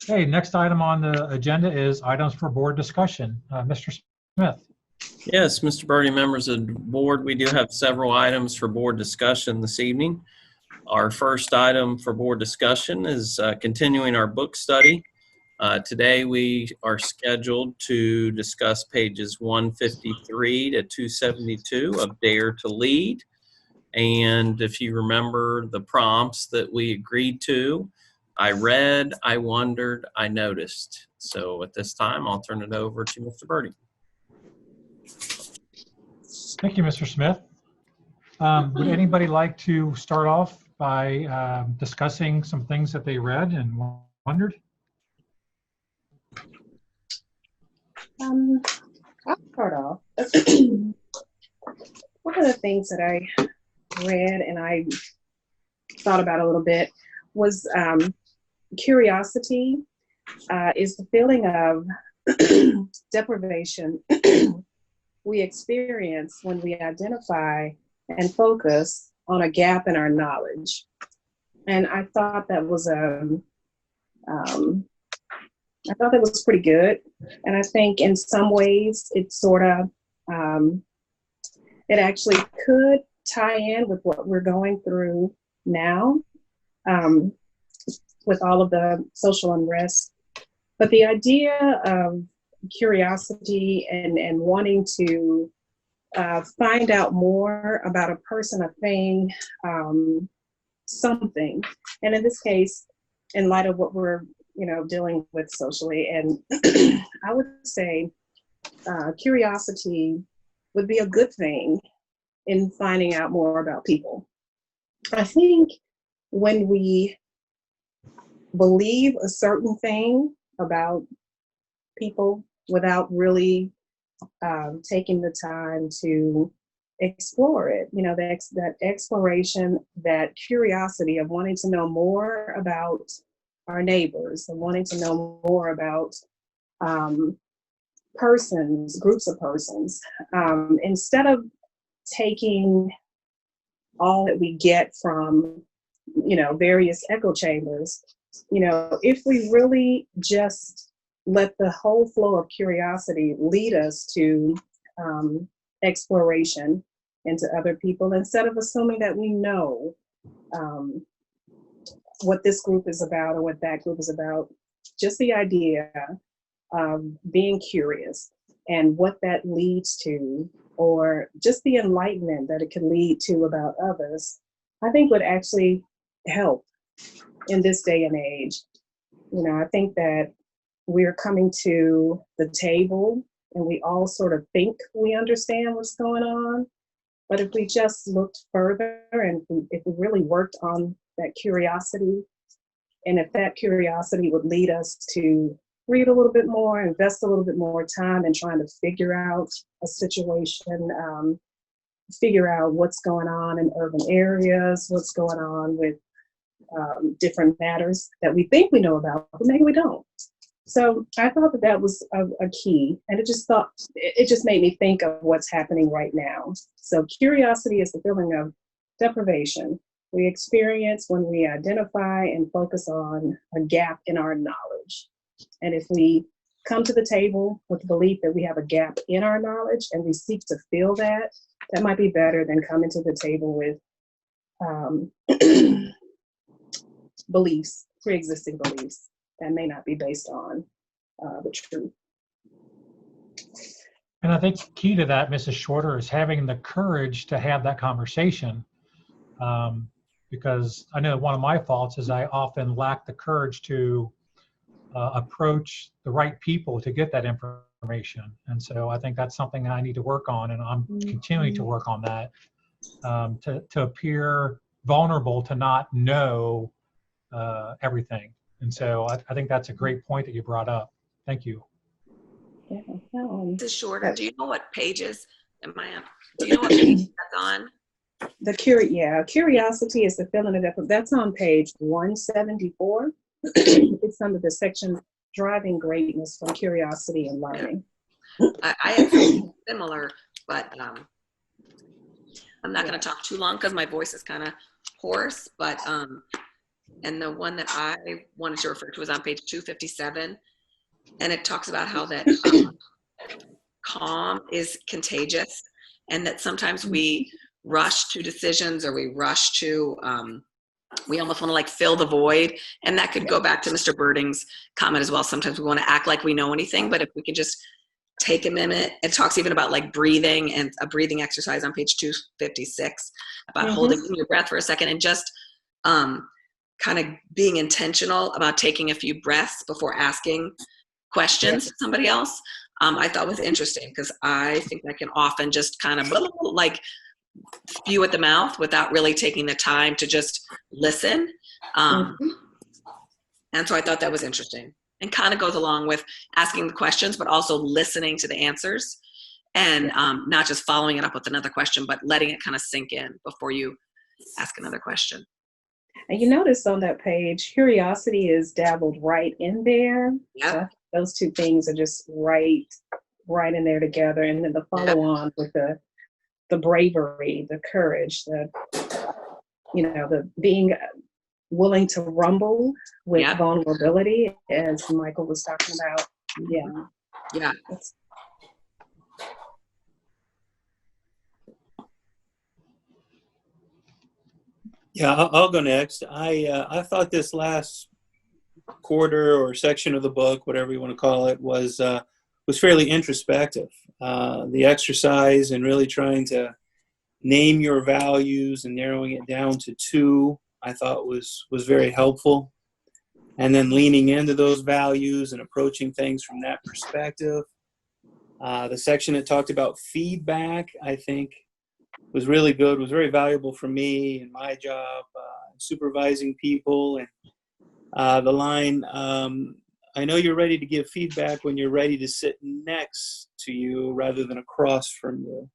Okay, next item on the agenda is items for board discussion. Mr. Smith. Yes, Mr. Birdie, members of the board, we do have several items for board discussion this evening. Our first item for board discussion is continuing our book study. Today we are scheduled to discuss pages 153 to 272 of Dare to Lead. And if you remember the prompts that we agreed to, I read, I wondered, I noticed. So at this time, I'll turn it over to Mr. Birdie. Thank you, Mr. Smith. Would anybody like to start off by discussing some things that they read and wondered? I'll start off. One of the things that I read and I thought about a little bit was curiosity is the feeling of deprivation we experience when we identify and focus on a gap in our knowledge. And I thought that was pretty good. And I think in some ways it sort of, it actually could tie in with what we're going through now with all of the social unrest. But the idea of curiosity and wanting to find out more about a person, a thing, something. And in this case, in light of what we're dealing with socially, and I would say curiosity would be a good thing in finding out more about people. I think when we believe a certain thing about people without really taking the time to explore it, that exploration, that curiosity of wanting to know more about our neighbors and wanting to know more about persons, groups of persons, instead of taking all that we get from, various echo chambers, if we really just let the whole flow of curiosity lead us to exploration into other people, instead of assuming that we know what this group is about or what that group is about, just the idea of being curious and what that leads to, or just the enlightenment that it can lead to about others, I think would actually help in this day and age. I think that we're coming to the table and we all sort of think we understand what's going on. But if we just looked further and if we really worked on that curiosity, and if that curiosity would lead us to read a little bit more, invest a little bit more time in trying to figure out a situation, figure out what's going on in urban areas, what's going on with different matters that we think we know about, but maybe we don't. So I thought that was a key, and it just made me think of what's happening right now. So curiosity is the feeling of deprivation we experience when we identify and focus on a gap in our knowledge. And if we come to the table with the belief that we have a gap in our knowledge and we seek to fill that, that might be better than coming to the table with beliefs, pre-existing beliefs that may not be based on the truth. And I think key to that, Mrs. Shorter, is having the courage to have that conversation. Because I know one of my faults is I often lack the courage to approach the right people to get that information. And so I think that's something I need to work on, and I'm continuing to work on that, to appear vulnerable, to not know everything. And so I think that's a great point that you brought up. Thank you. Yeah. This is Shorter. Do you know what pages am I on? Do you know what page that's on? Curiosity is the feeling of that. That's on page 174. It's under the section Driving Greatness from Curiosity and Learning. I have something similar, but I'm not going to talk too long because my voice is kind of hoarse. But And the one that I wanted to refer to was on page 257. And it talks about how that calm is contagious, and that sometimes we rush to decisions, or we rush to, we almost want to like fill the void. And that could go back to Mr. Birding's comment as well. Sometimes we want to act like we know anything, but if we can just take a minute. It talks even about like breathing, and a breathing exercise on page 256 about holding in your breath for a second, and just kind of being intentional about taking a few breaths before asking questions to somebody else. I thought was interesting, because I think that can often just kind of like spew at the mouth without really taking the time to just listen. And so I thought that was interesting, and kind of goes along with asking the questions, but also listening to the answers, and not just following it up with another question, but letting it kind of sink in before you ask another question. And you notice on that page, curiosity is dabbled right in there. Yeah. Those two things are just right in there together. And then the follow on with the bravery, the courage, the being willing to rumble with vulnerability, as Michael was talking about. Yeah. Yeah, I'll go next. I thought this last quarter or section of the book, whatever you want to call it, was fairly introspective. The exercise and really trying to name your values and narrowing it down to 2, I thought was very helpful. And then leaning into those values and approaching things from that perspective. The section that talked about feedback, I think, was really good, was very valuable for me in my job, supervising people. And the line, I know you're ready to give feedback when you're ready to sit next to you rather than across from you.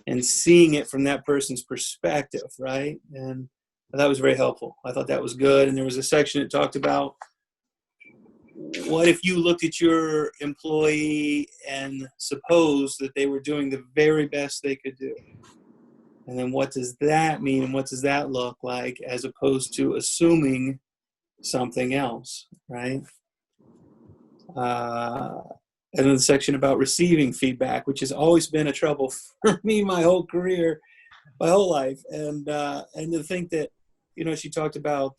And seeing it from that person's perspective, right? And that was very helpful. I thought that was good. And there was a section that talked about, what if you looked at your employee and supposed that they were doing the very best they could do? And then what does that mean, and what does that look like, as opposed to assuming something else, right? And then the section about receiving feedback, which has always been a trouble for me my whole career, my whole life. And to think that, she talked about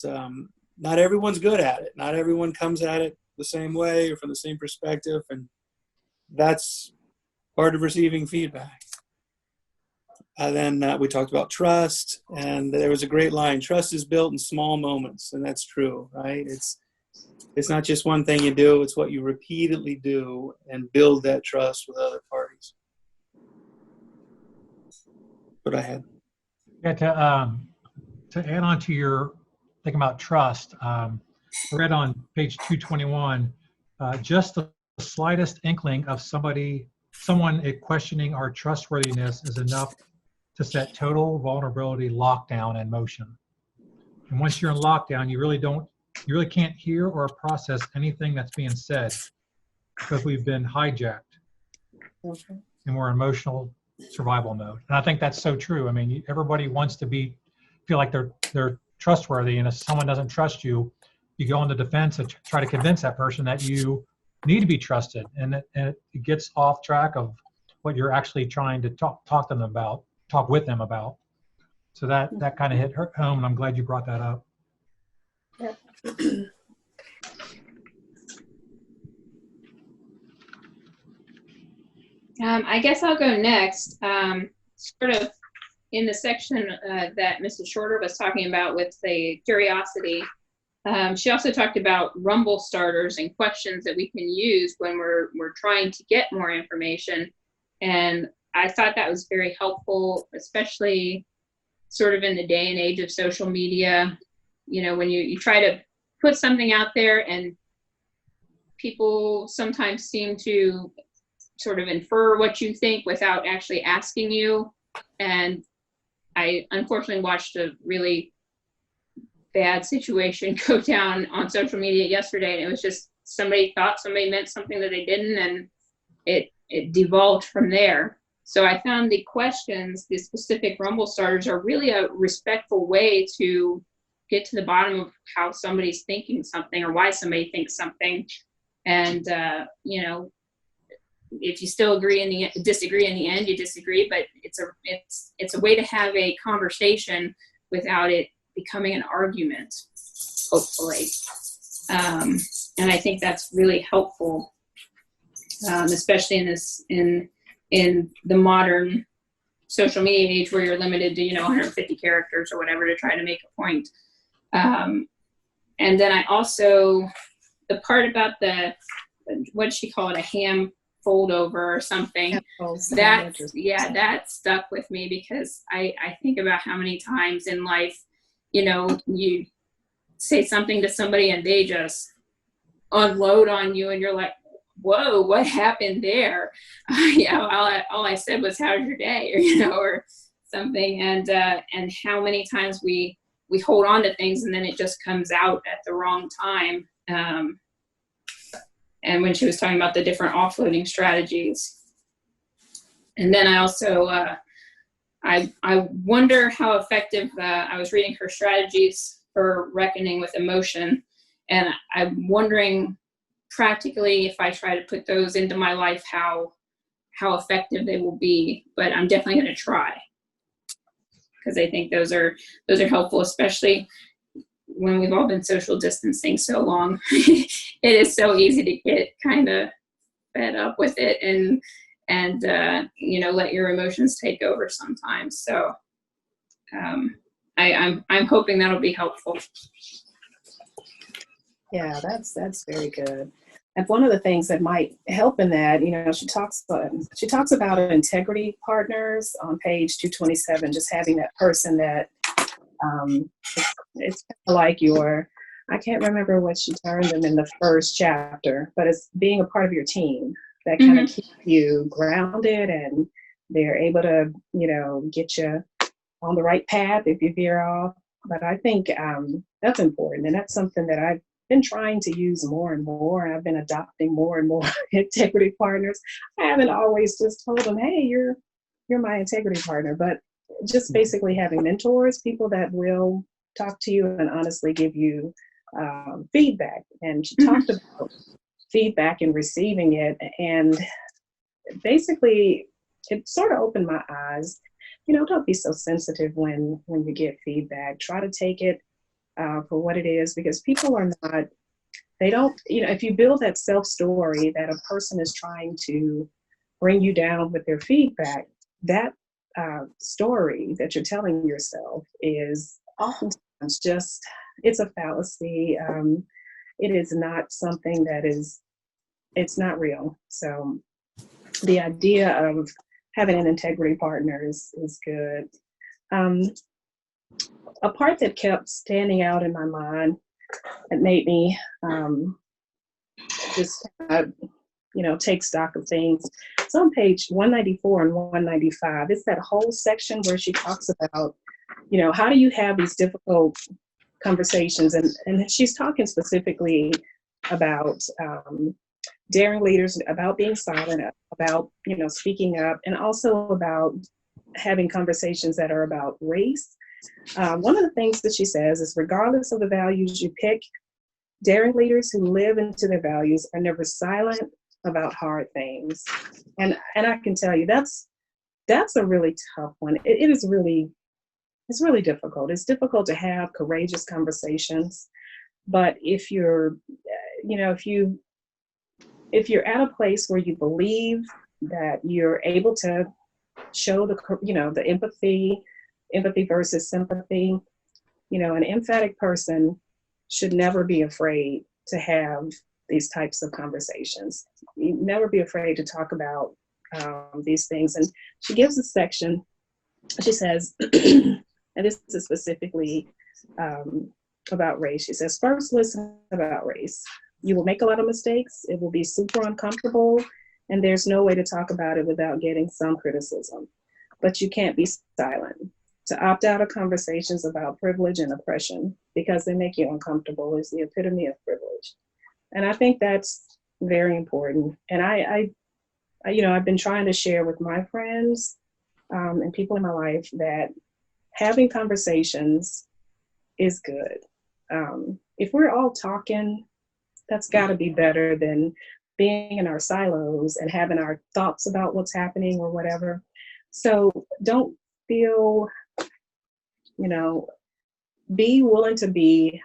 not everyone's good at it. Not everyone comes at it the same way or from the same perspective. And that's part of receiving feedback. And then we talked about trust, and there was a great line: trust is built in small moments. And that's true, right? It's not just one thing you do, it's what you repeatedly do and build that trust with other parties. What I had. Yeah, to add on to your thing about trust, I read on page 221, just the slightest inkling of someone questioning our trustworthiness is enough to set total vulnerability lockdown in motion. And once you're in lockdown, you really can't hear or process anything that's being said, because we've been hijacked and we're in emotional survival mode. And I think that's so true. I mean, everybody wants to feel like they're trustworthy, and if someone doesn't trust you, you go on the defense and try to convince that person that you need to be trusted, and it gets off track of what you're actually trying to talk with them about. So that kind of hit home, and I'm glad you brought that up. I guess I'll go next. Sort of in the section that Mrs. Shorter was talking about with the curiosity, she also talked about rumble starters and questions that we can use when we're trying to get more information. And I thought that was very helpful, especially sort of in the day and age of social media. When you try to put something out there, and people sometimes seem to sort of infer what you think without actually asking you. And I unfortunately watched a really bad situation go down on social media yesterday, and it was just somebody thought somebody meant something that they didn't, and it devolved from there. So I found the questions, the specific rumble starters, are really a respectful way to get to the bottom of how somebody's thinking something or why somebody thinks something. And, you know, if you still disagree in the end, you disagree, but it's a way to have a conversation without it becoming an argument, hopefully. And I think that's really helpful, especially in the modern social media age where you're limited to, 150 characters or whatever to try to make a point. And then I also, the part about what she called a ham fold over or something, that stuck with me, because I think about how many times in life, you say something to somebody and they just unload on you and you're like, whoa, what happened there? All I said was, how's your day? Or something. And how many times we hold on to things and then it just comes out at the wrong time. And when she was talking about the different offloading strategies. And then I also, I wonder how effective, I was reading her strategies for reckoning with emotion. And I'm wondering practically, if I try to put those into my life, how effective they will be. But I'm definitely going to try, because I think those are helpful, especially when we've all been social distancing so long. It is so easy to get kind of fed up with it and let your emotions take over sometimes. So I'm hoping that'll be helpful. Yeah, that's very good. And one of the things that might help in that, she talks about integrity partners on page 227, just having that person that it's kind of like I can't remember what she termed them in the first chapter, but it's being a part of your team that kind of keeps you grounded, and they're able to, get you on the right path if you veer off. But I think that's important, and that's something that I've been trying to use more and more. I've been adopting more and more integrity partners. I haven't always just told them, hey, you're my integrity partner, but just basically having mentors, people that will talk to you and honestly give you feedback. And she talked about feedback and receiving it. And basically, it sort of opened my eyes. Don't be so sensitive when you get feedback. Try to take it for what it is, because people are not, they don't, if you build that self-story that a person is trying to bring you down with their feedback, that story that you're telling yourself is oftentimes just, it's a fallacy. It is not something it's not real. So the idea of having an integrity partner is good. A part that kept standing out in my mind that made me just take stock of things. It's on page 194 and 195. It's that whole section where she talks about, how do you have these difficult conversations? And she's talking specifically about daring leaders, about being silent, about, speaking up, and also about having conversations that are about race. One of the things that she says is, regardless of the values you pick, daring leaders who live into their values are never silent about hard things. And I can tell you that's a really tough one. It's really difficult. It's difficult to have courageous conversations. But if you're at a place where you believe that you're able to show the empathy versus sympathy, an emphatic person should never be afraid to have these types of conversations. You never be afraid to talk about these things. And she gives a section, she says, and this is specifically about race. She says, first, listen about race. You will make a lot of mistakes. It will be super uncomfortable, and there's no way to talk about it without getting some criticism. But you can't be silent. To opt out of conversations about privilege and oppression because they make you uncomfortable is the epitome of privilege. And I think that's very important. And I've been trying to share with my friends and people in my life that having conversations is good. If we're all talking, that's got to be better than being in our silos and having our thoughts about what's happening or whatever. So don't feel, be willing to be,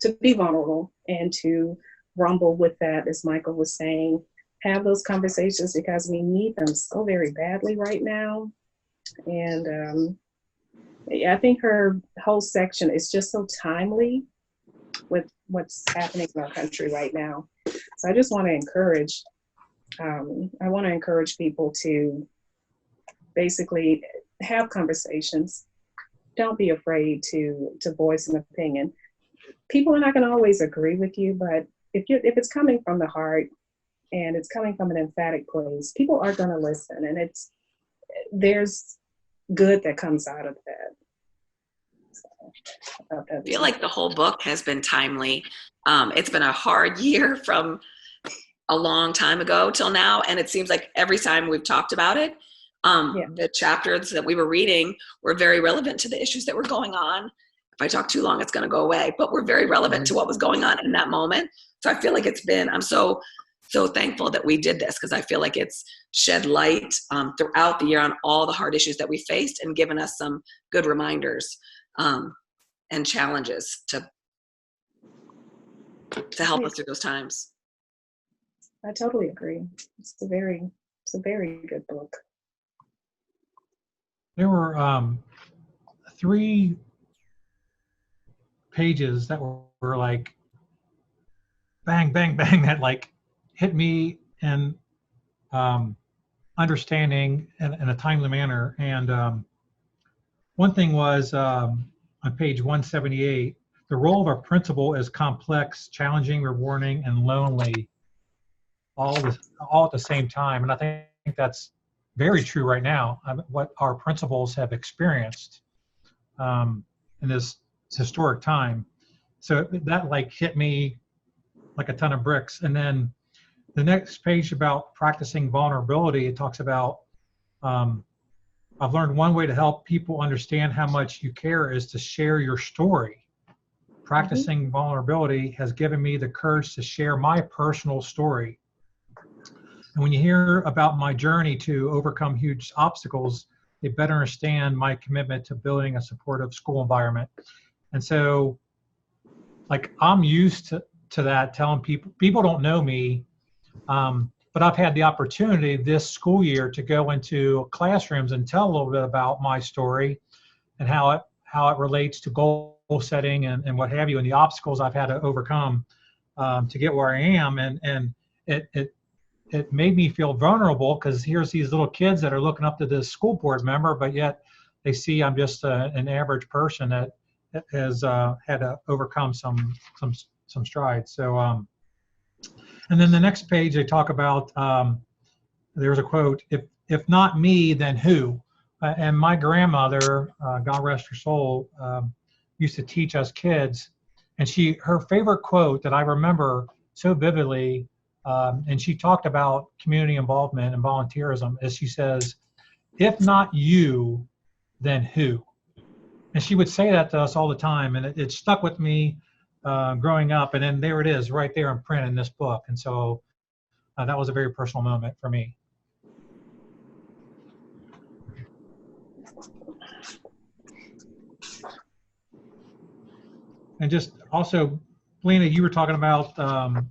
to be vulnerable and to rumble with that, as Michael was saying. Have those conversations because we need them so very badly right now. And I think her whole section is just so timely with what's happening in our country right now. So I just want to encourage, people to basically have conversations. Don't be afraid to voice an opinion. People are not going to always agree with you, but if it's coming from the heart and it's coming from an emphatic place, people are going to listen, and there's good that comes out of that. So, I feel like the whole book has been timely. It's been a hard year from a long time ago till now, and it seems like every time we've talked about it, the chapters that we were reading were very relevant to the issues that were going on. If I talk too long, it's going to go away, but we're very relevant to what was going on in that moment. So I feel like I'm so thankful that we did this, because I feel like it's shed light throughout the year on all the hard issues that we faced and given us some good reminders and challenges to help us through those times. I totally agree. It's a very good book. There were 3 pages that were like bang, bang, bang, that like hit me in understanding in a timely manner. And one thing was on page 178, the role of a principal is complex, challenging, rewarding, and lonely, all at the same time. And I think that's very true right now, what our principals have experienced in this historic time. So that like hit me like a ton of bricks. And then the next page about practicing vulnerability, it talks about, I've learned one way to help people understand how much you care is to share your story. Practicing vulnerability has given me the courage to share my personal story. And when you hear about my journey to overcome huge obstacles, they better understand my commitment to building a supportive school environment. And so, like, I'm used to that, telling people don't know me, but I've had the opportunity this school year to go into classrooms and tell a little bit about my story and how it relates to goal setting and what have you, and the obstacles I've had to overcome to get where I am. And it made me feel vulnerable, because here's these little kids that are looking up to this school board member, but yet they see I'm just an average person that has had to overcome some strides. So, and then the next page they talk about, there's a quote, if not me, then who? And my grandmother, God rest her soul, used to teach us kids, and her favorite quote that I remember so vividly, and she talked about community involvement and volunteerism, is she says, if not you, then who? And she would say that to us all the time, and it stuck with me growing up. And then there it is right there in print in this book. And so that was a very personal moment for me. And just also, Lena, you were talking about the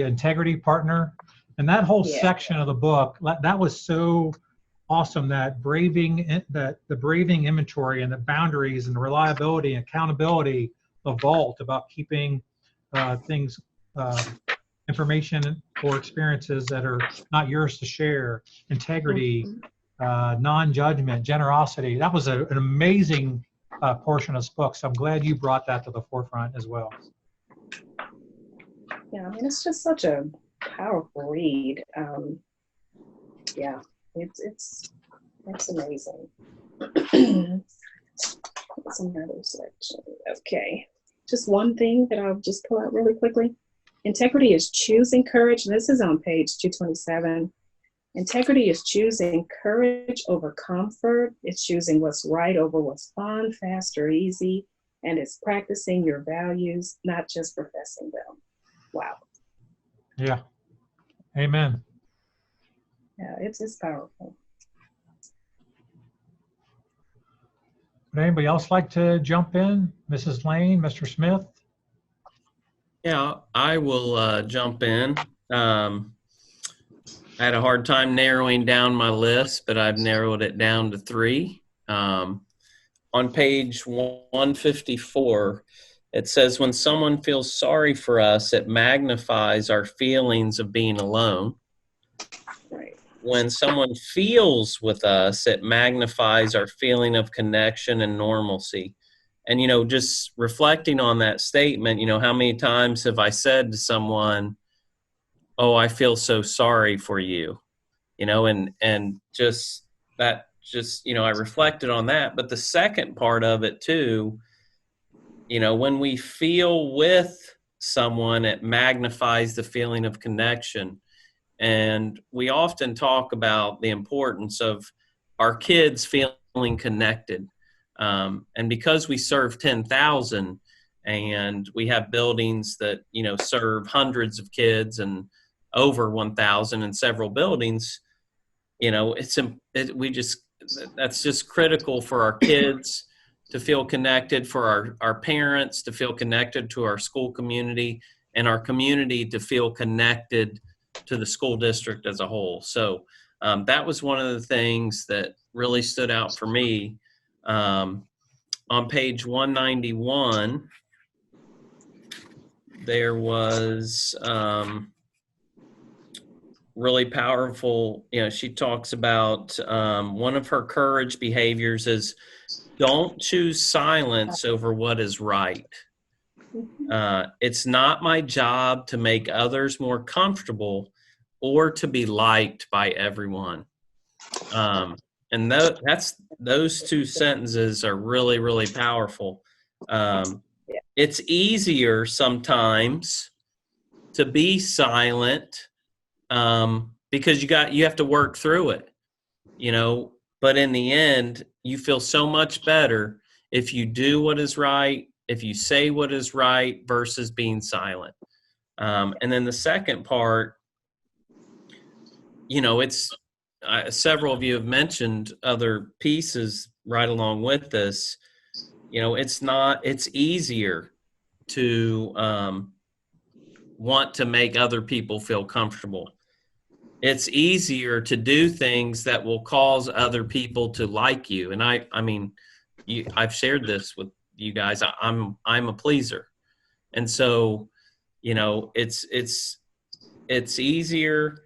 integrity partner, and that whole section of the book, that was so awesome. That the braving inventory and the boundaries and the reliability and accountability, the vault about keeping things, information or experiences that are not yours to share, integrity, non-judgment, generosity. That was an amazing portion of this book. So I'm glad you brought that to the forefront as well. Yeah, I mean, it's just such a powerful read. It's amazing. What's another section? Okay, just one thing that I'll just pull out really quickly. Integrity is choosing courage. This is on page 227. Integrity is choosing courage over comfort. It's choosing what's right over what's fun, fast, or easy. And it's practicing your values, not just professing them. Wow. Yeah. Amen. Yeah, it's powerful. Would anybody else like to jump in? Mrs. Lane, Mr. Smith? Yeah, I will jump in. I had a hard time narrowing down my list, but I've narrowed it down to 3. On page 154, it says, when someone feels sorry for us, it magnifies our feelings of being alone. Right. When someone feels with us, it magnifies our feeling of connection and normalcy. And, just reflecting on that statement, how many times have I said to someone, oh, I feel so sorry for you, and just that, I reflected on that. But the second part of it too, when we feel with someone, it magnifies the feeling of connection. And we often talk about the importance of our kids feeling connected. And because we serve 10,000 and we have buildings that, serve hundreds of kids and over 1,000 in several buildings, that's just critical for our kids to feel connected, for our parents to feel connected to our school community, and our community to feel connected to the school district as a whole. So that was one of the things that really stood out for me. On page 191, there was really powerful, she talks about one of her courage behaviors is don't choose silence over what is right. It's not my job to make others more comfortable or to be liked by everyone. And those 2 sentences are really, really powerful. It's easier sometimes to be silent because you have to work through it, but in the end, you feel so much better if you do what is right, if you say what is right versus being silent. And then the second part, it's several of you have mentioned other pieces right along with this. It's easier to want to make other people feel comfortable. It's easier to do things that will cause other people to like you. And I've shared this with you guys. I'm a pleaser. And so, it's easier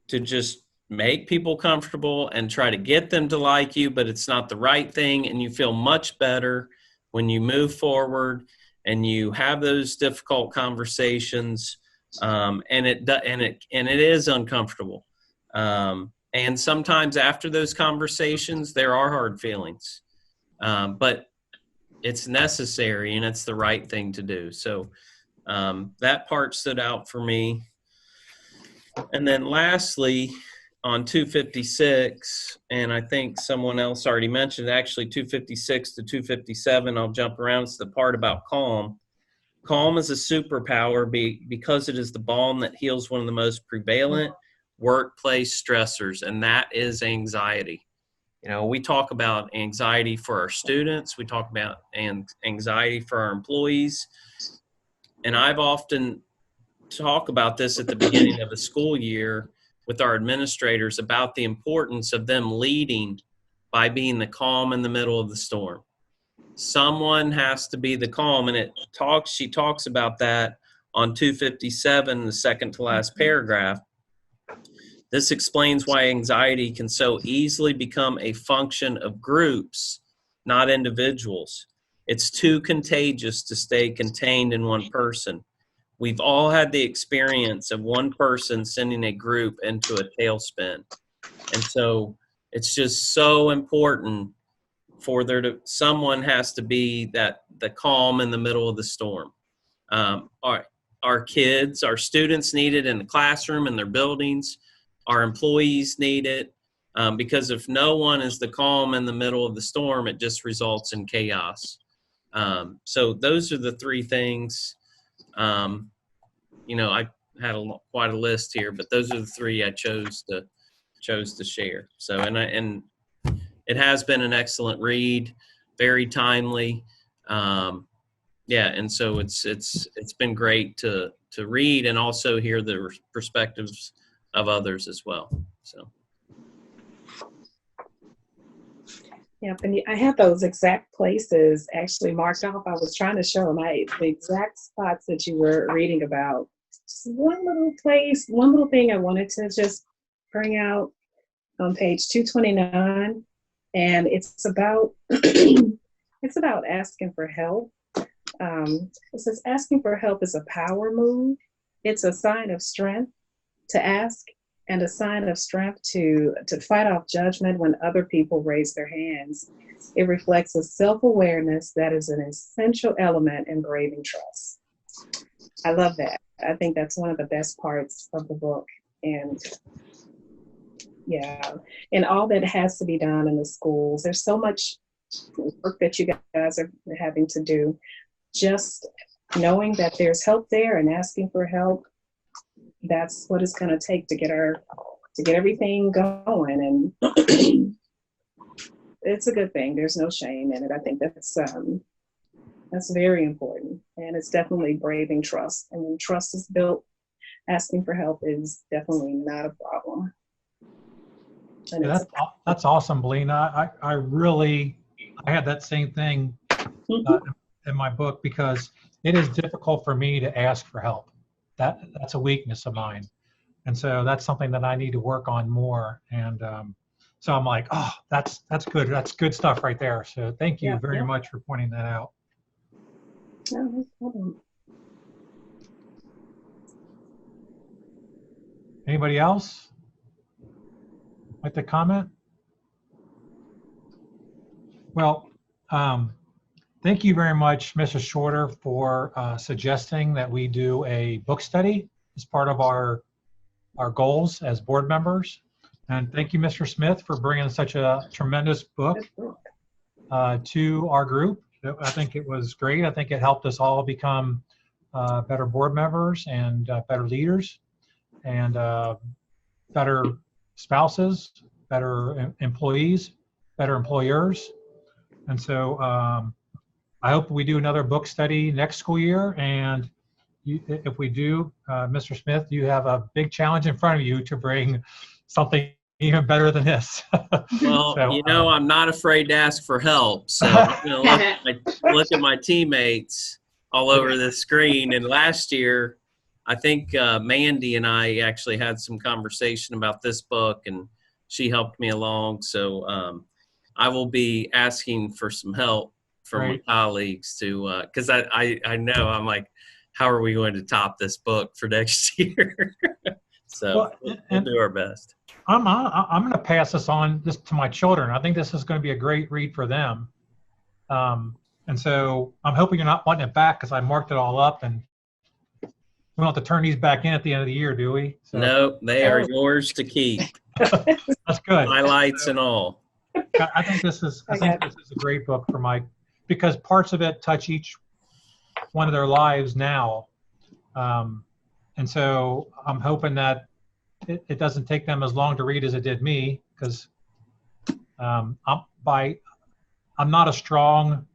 to just make people comfortable and try to get them to like you, but it's not the right thing. And you feel much better when you move forward and you have those difficult conversations. And it is uncomfortable. And sometimes after those conversations, there are hard feelings, but it's necessary and it's the right thing to do. So that part stood out for me. And then lastly, on 256, and I think someone else already mentioned, actually 256 to 257, I'll jump around. It's the part about calm. Calm is a superpower because it is the balm that heals one of the most prevalent workplace stressors, and that is anxiety. We talk about anxiety for our students. We talk about anxiety for our employees. And I've often talked about this at the beginning of the school year with our administrators about the importance of them leading by being the calm in the middle of the storm. Someone has to be the calm, and she talks about that on 257, the second to last paragraph. This explains why anxiety can so easily become a function of groups, not individuals. It's too contagious to stay contained in one person. We've all had the experience of one person sending a group into a tailspin. And so it's just so important for someone has to be the calm in the middle of the storm. Our kids, our students need it in the classroom, in their buildings. our employees need it, because if no one is the calm in the middle of the storm, it just results in chaos. So those are the three things. I had quite a list here, but those are the three I chose to share. So, and it has been an excellent read, very timely. And so it's been great to read and also hear the perspectives of others as well. So. Yep, and I have those exact places actually marked off. I was trying to show them the exact spots that you were reading about. Just one little place, one little thing I wanted to just bring out on page 229, and it's about it's about asking for help. It says asking for help is a power move. It's a sign of strength to ask, and a sign of strength to fight off judgment when other people raise their hands. It reflects a self-awareness that is an essential element in braving trust. I love that. I think that's one of the best parts of the book. And yeah, and all that has to be done in the schools. There's so much work that you guys are having to do. Just knowing that there's help there and asking for help, that's what it's going to take to get everything going, and it's a good thing. There's no shame in it. I think that's very important, and it's definitely braving trust. And when trust is built, asking for help is definitely not a problem. Yeah, that's awesome, Belina. I had that same thing in my book, because it is difficult for me to ask for help. That's a weakness of mine. And so that's something that I need to work on more. And so I'm like, oh, that's good. That's good stuff right there. So thank you very much for pointing that out. No problem. Anybody else like to comment? Well, thank you very much, Mrs. Shorter, for suggesting that we do a book study as part of our goals as board members. And thank you, Mr. Smith, for bringing such a tremendous book to our group. I think it was great. I think it helped us all become better board members and better leaders and better spouses, better employees, better employers. And so I hope we do another book study next school year. And if we do, Mr. Smith, you have a big challenge in front of you to bring something even better than this. Well, so, I'm not afraid to ask for help. So I'm going to look at my teammates all over the screen. And last year, I think Mandy and I actually had some conversation about this book, and she helped me along. So I will be asking for some help from my colleagues to, because I know I'm like, how are we going to top this book for next year? So we'll do our best. I'm going to pass this on just to my children. I think this is going to be a great read for them. And so I'm hoping you're not wanting it back, because I marked it all up, and we don't have to turn these back in at the end of the year, do we? So, no, they are yours to keep. That's good. Highlights and all. I think this is a great book for because parts of it touch each one of their lives now. And so I'm hoping that it doesn't take them as long to read as it did me, because I'm not a strong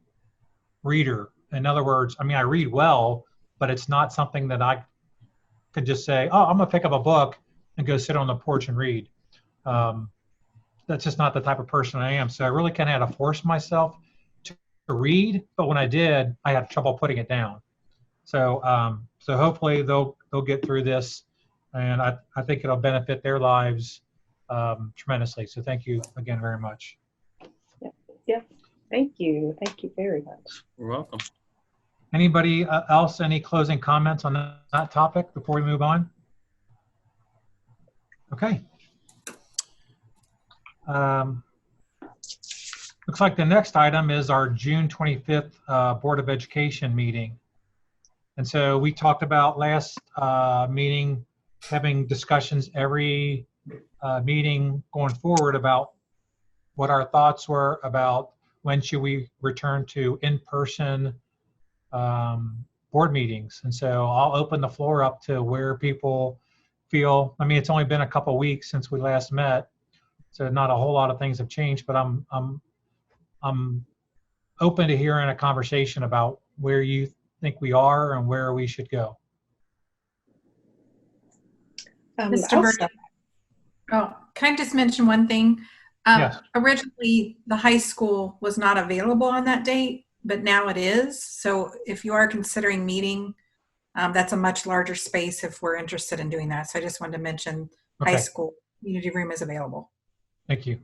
reader. In other words, I read well, but it's not something that I could just say, oh, I'm gonna pick up a book and go sit on the porch and read. That's just not the type of person I am. So I really kind of had to force myself to read, but when I did, I had trouble putting it down. So so hopefully they'll get through this, and I think it'll benefit their lives tremendously. So thank you again very much. Yeah. Thank you very much. You're welcome. Anybody else, any closing comments on that topic before we move on? Okay. Looks like the next item is our June 25th Board of Education meeting. And so we talked about last meeting having discussions every meeting going forward about what our thoughts were about when should we return to in-person board meetings. And so I'll open the floor up to where people feel. I mean, it's only been a couple weeks since we last met, so not a whole lot of things have changed. But I'm open to hearing a conversation about where you think we are and where we should go. Mr. I'll Bird, start. oh, can I just mention one thing? Yes. Originally, the high school was not available on that date, but now it is. So if you are considering meeting, that's a much larger space if we're interested in doing that. So I just wanted to mention high Okay. school community room is available. Thank you.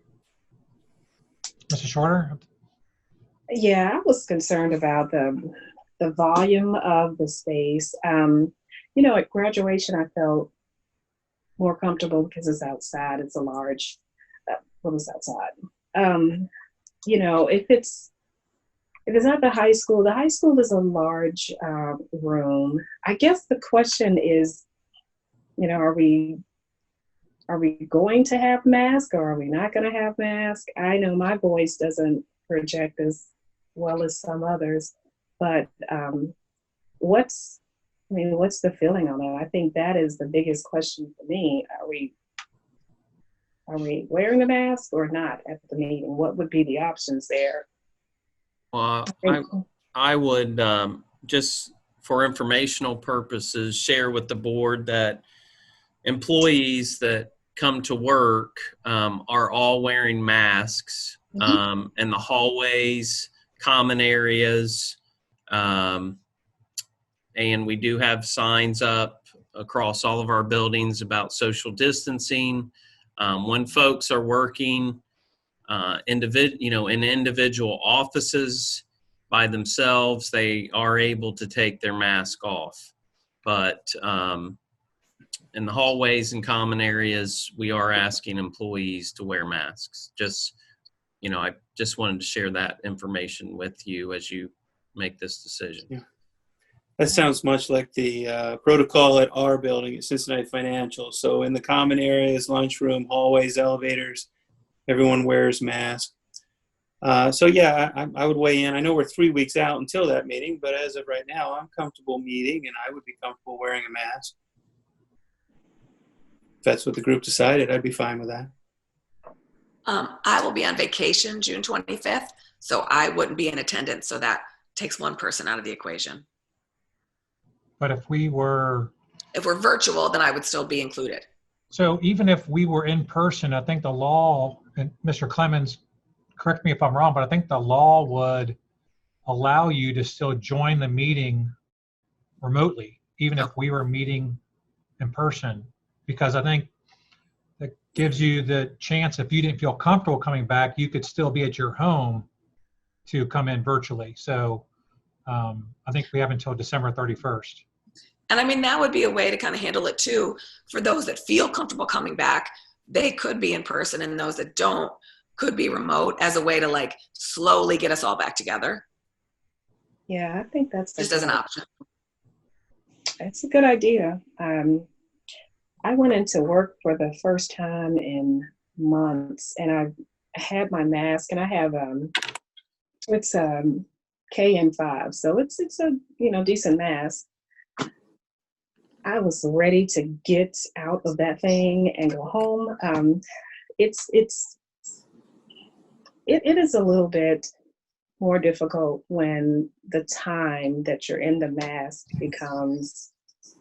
Mr. Shorter? Yeah, I was concerned about the volume of the space. You know, at graduation, I felt more comfortable because it's outside. It's a large, what was outside? You know, if it's not the high school is a large room. I guess the question is, you know, are we going to have masks or are we not going to have masks? I know my voice doesn't project as well as some others, but what's the feeling on that? I think that is the biggest question for me. Are we wearing a mask or not at the meeting? What would be the options there? Well, I would just for informational purposes share with the board that employees that come to work are all wearing masks in the hallways, common areas, and we do have signs up across all of our buildings about social distancing. When folks are working in individual offices by themselves, they are able to take their mask off. But in the hallways and common areas, we are asking employees to wear masks. I just wanted to share that information with you as you make this decision. Yeah. That sounds much like the protocol at our building at Cincinnati Financial. So in the common areas, lunchroom, hallways, elevators, everyone wears masks. So yeah, I would weigh in. I know we're 3 weeks out until that meeting, but as of right now, I'm comfortable meeting and I would be comfortable wearing a mask. If that's what the group decided, I'd be fine with that. I will be on vacation June 25th, so I wouldn't be in attendance. So that takes one person out of the equation. But if we're virtual, then I would still be included. So even if we were in person, I think the law, and Mr. Clemens, correct me if I'm wrong, but I think the law would allow you to still join the meeting remotely, even if we were meeting in person, because I think that gives you the chance, if you didn't feel comfortable coming back, you could still be at your home to come in virtually. So I think we have until December 31st. And I mean, that would be a way to kind of handle it too. For those that feel comfortable coming back, they could be in person, and those that don't could be remote, as a way to like slowly get us all back together. Yeah, I think that's just as an option. It's a good idea. I went into work for the first time in months, and I had my mask, and I have it's KN5, so it's a decent mask. I was ready to get out of that thing and go home. It is a little bit more difficult when the time that you're in the mask becomes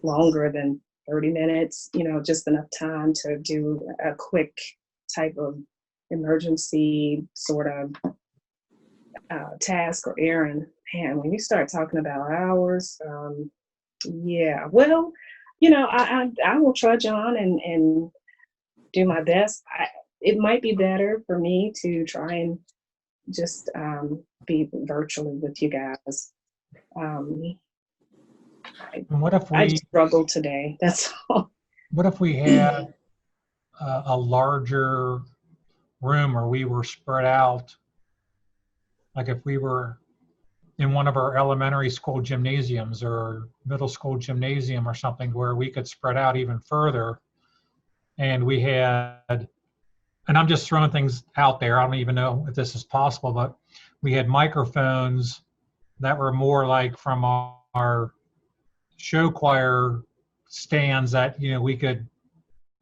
longer than 30 minutes, just enough time to do a quick type of emergency sort of task or errand. And when you start talking about hours, yeah, well, I will trudge on and do my best. It might be better for me to try and just be virtually with you guys. What if I struggled today, that's all. What if we had a larger room, or we were spread out? Like if we were in one of our elementary school gymnasiums or middle school gymnasium or something, where we could spread out even further and we had, and I'm just throwing things out there, I don't even know if this is possible, but we had microphones that were more like from our show choir stands that, you know, we could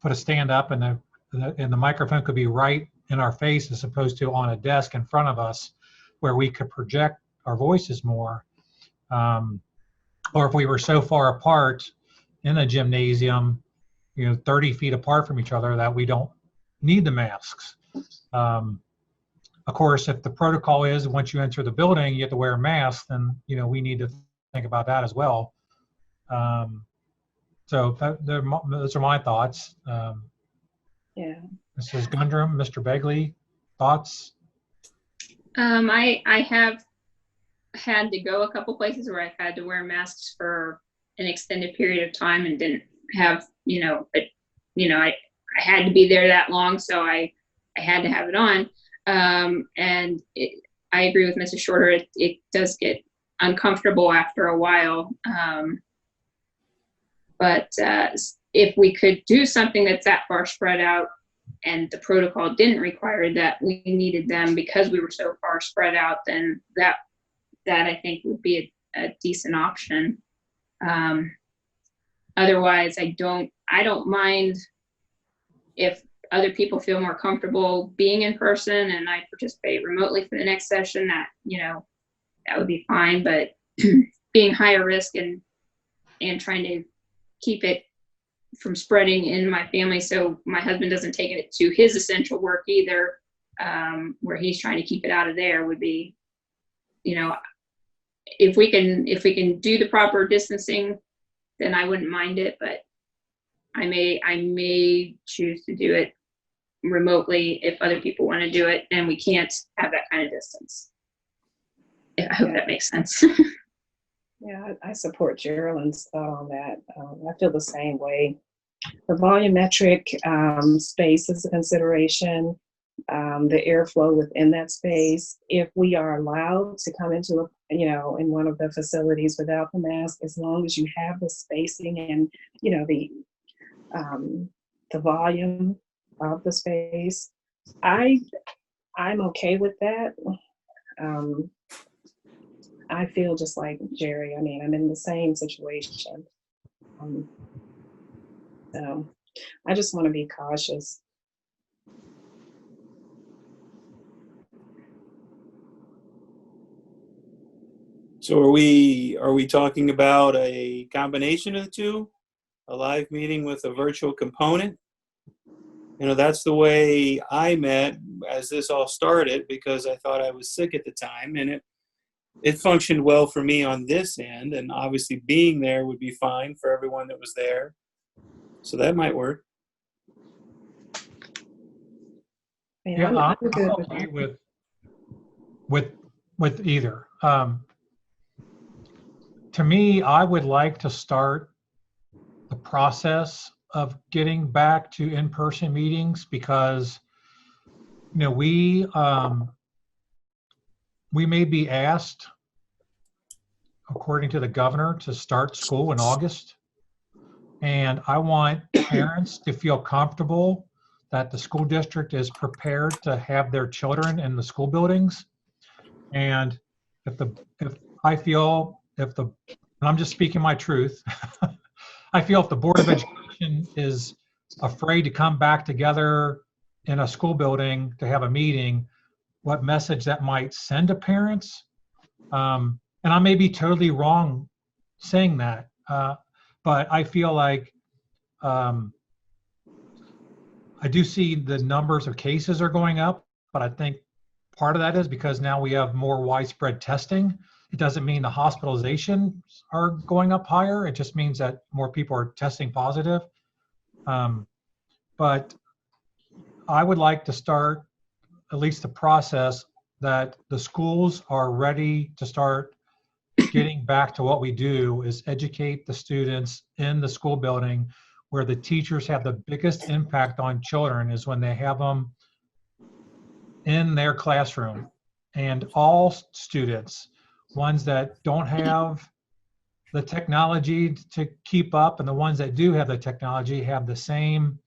put a stand up and the microphone could be right in our face as opposed to on a desk in front of us where we could project our voices more. Or if we were so far apart in a gymnasium, you know, 30 feet apart from each other, that we don't need the masks. Of course, if the protocol is once you enter the building, you have to wear a mask, then, you know, we need to think about that as well. So those are my thoughts. Yeah. Mrs. Gundram, Mr. Begley, thoughts? I have had to go a couple places where I've had to wear masks for an extended period of time and didn't have, I had to be there that long, so I had to have it on. And I agree with Mrs. Shorter. It does get uncomfortable after a while. But if we could do something that's that far spread out and the protocol didn't require that we needed them because we were so far spread out, then that I think would be a decent option. Otherwise, I don't mind if other people feel more comfortable being in person and I participate remotely for the next session, that would be fine. But being higher risk and trying to keep it from spreading in my family, so my husband doesn't take it to his essential work either, where he's trying to keep it out of there, would be, if we can do the proper distancing, then I wouldn't mind it. But I may choose to do it remotely if other people want to do it and we can't have that kind of distance. I hope that makes sense. Yeah, I support Geraldine's thought on that. I feel the same way. The volumetric space is a consideration, the airflow within that space. If we are allowed to come into in one of the facilities without the mask, as long as you have the spacing and, the volume of the space, I'm okay with that. I feel just like Jerry. I mean, I'm in the same situation. So I just want to be cautious. So are we talking about a combination of the two? A live meeting with a virtual component? That's the way I met as this all started, because I thought I was sick at the time, and it functioned well for me on this end, and obviously being there would be fine for everyone that was there. So that might work. Yeah, I'm okay with either. To me, I would like to start the process of getting back to in-person meetings because, we may be asked, according to the governor, to start school in August. And I want parents to feel comfortable that the school district is prepared to have their children in the school buildings. And and I'm just speaking my truth, I feel if the Board of Education is afraid to come back together in a school building to have a meeting, what message that might send to parents. And I may be totally wrong saying that, but I feel like I do see the numbers of cases are going up, but I think part of that is because now we have more widespread testing. It doesn't mean the hospitalizations are going up higher. It just means that more people are testing positive. But I would like to start at least the process that the schools are ready to start getting back to what we do is educate the students in the school building, where the teachers have the biggest impact on children is when they have them in their classroom. And all students, ones that don't have the technology to keep up and the ones that do have the technology, have the same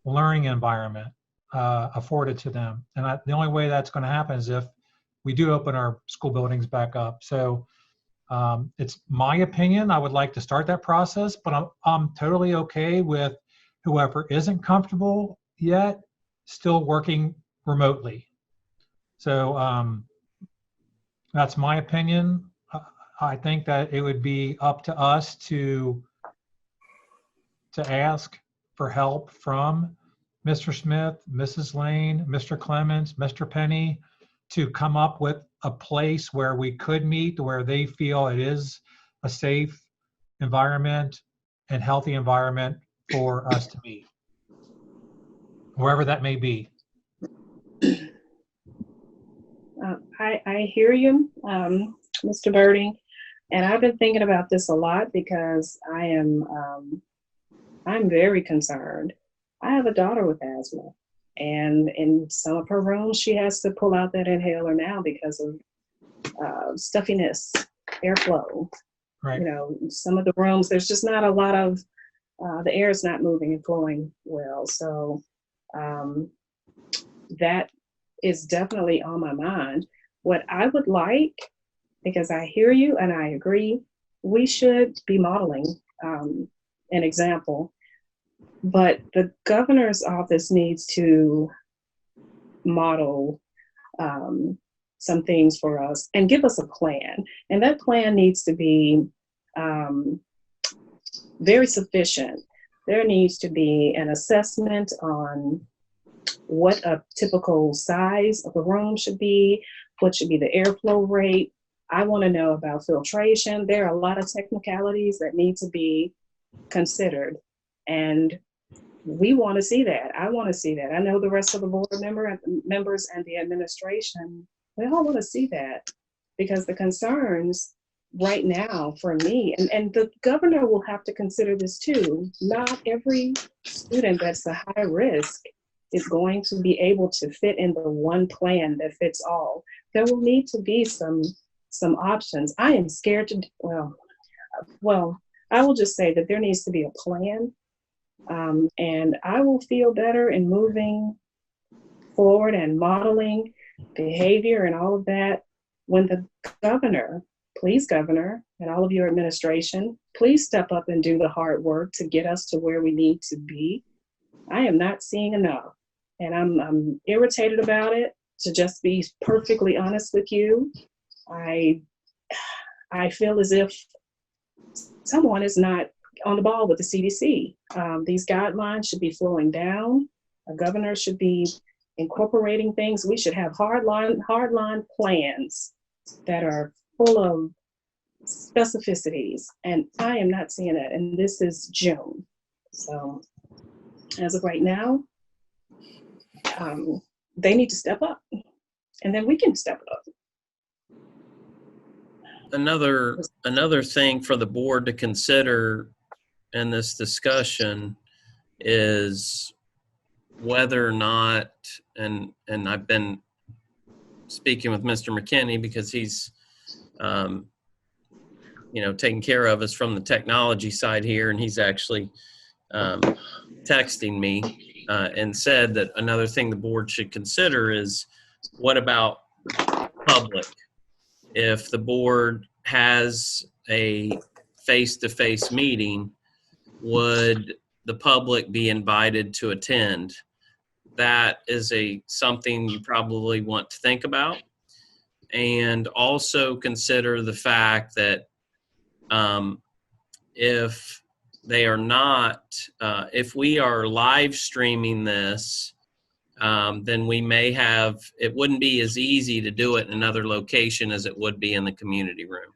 learning environment afforded to them. And the only way that's going to happen is if we do open our school buildings back up. So it's my opinion. I would like to start that process, but I'm totally okay with whoever isn't comfortable yet still working remotely. So that's my opinion. I think that it would be up to us to ask for help from Mr. Smith, Mrs. Lane, Mr. Clemens, Mr. Penny, to come up with a place where we could meet, where they feel it is a safe environment and healthy environment for us to meet, wherever that may be. I hear you, Mr. Birding, and I've been thinking about this a lot because I'm very concerned. I have a daughter with asthma, and in some of her rooms, she has to pull out that inhaler now because of stuffiness, airflow. Right. You know, some of the rooms, there's just not a lot of, the air is not moving and flowing well. So that is definitely on my mind. What I would like, because I hear you and I agree, we should be modeling an example. But the governor's office needs to model some things for us and give us a plan. And that plan needs to be very sufficient. There needs to be an assessment on what a typical size of a room should be, what should be the airflow rate. I want to know about filtration. There are a lot of technicalities that need to be considered. And we want to see that. I want to see that. I know the rest of the board members and the administration, they all want to see that, because the concerns right now for me, and the governor will have to consider this too, not every student that's a high risk is going to be able to fit in the one plan that fits all. There will need to be some options. I am scared to, well, I will just say that there needs to be a plan. And I will feel better in moving forward and modeling behavior and all of that when the governor, please governor, and all of your administration, please step up and do the hard work to get us to where we need to be. I am not seeing enough, and I'm irritated about it, to just be perfectly honest with you. I feel as if someone is not on the ball with the CDC. These guidelines should be flowing down. A governor should be incorporating things. We should have hardline plans that are full of specificities, and I am not seeing that. And this is June, so as of right now, they need to step up, and then we can step up. Another thing for the board to consider in this discussion is whether or not, and I've been speaking with Mr. McKinney because he's taking care of us from the technology side here, and he's actually texting me and said that another thing the board should consider is, what about public? If the board has a face-to-face meeting, would the public be invited to attend? That is something you probably want to think about. And also consider the fact that if they are not, if we are live streaming this, then we may have, it wouldn't be as easy to do it in another location as it would be in the community room,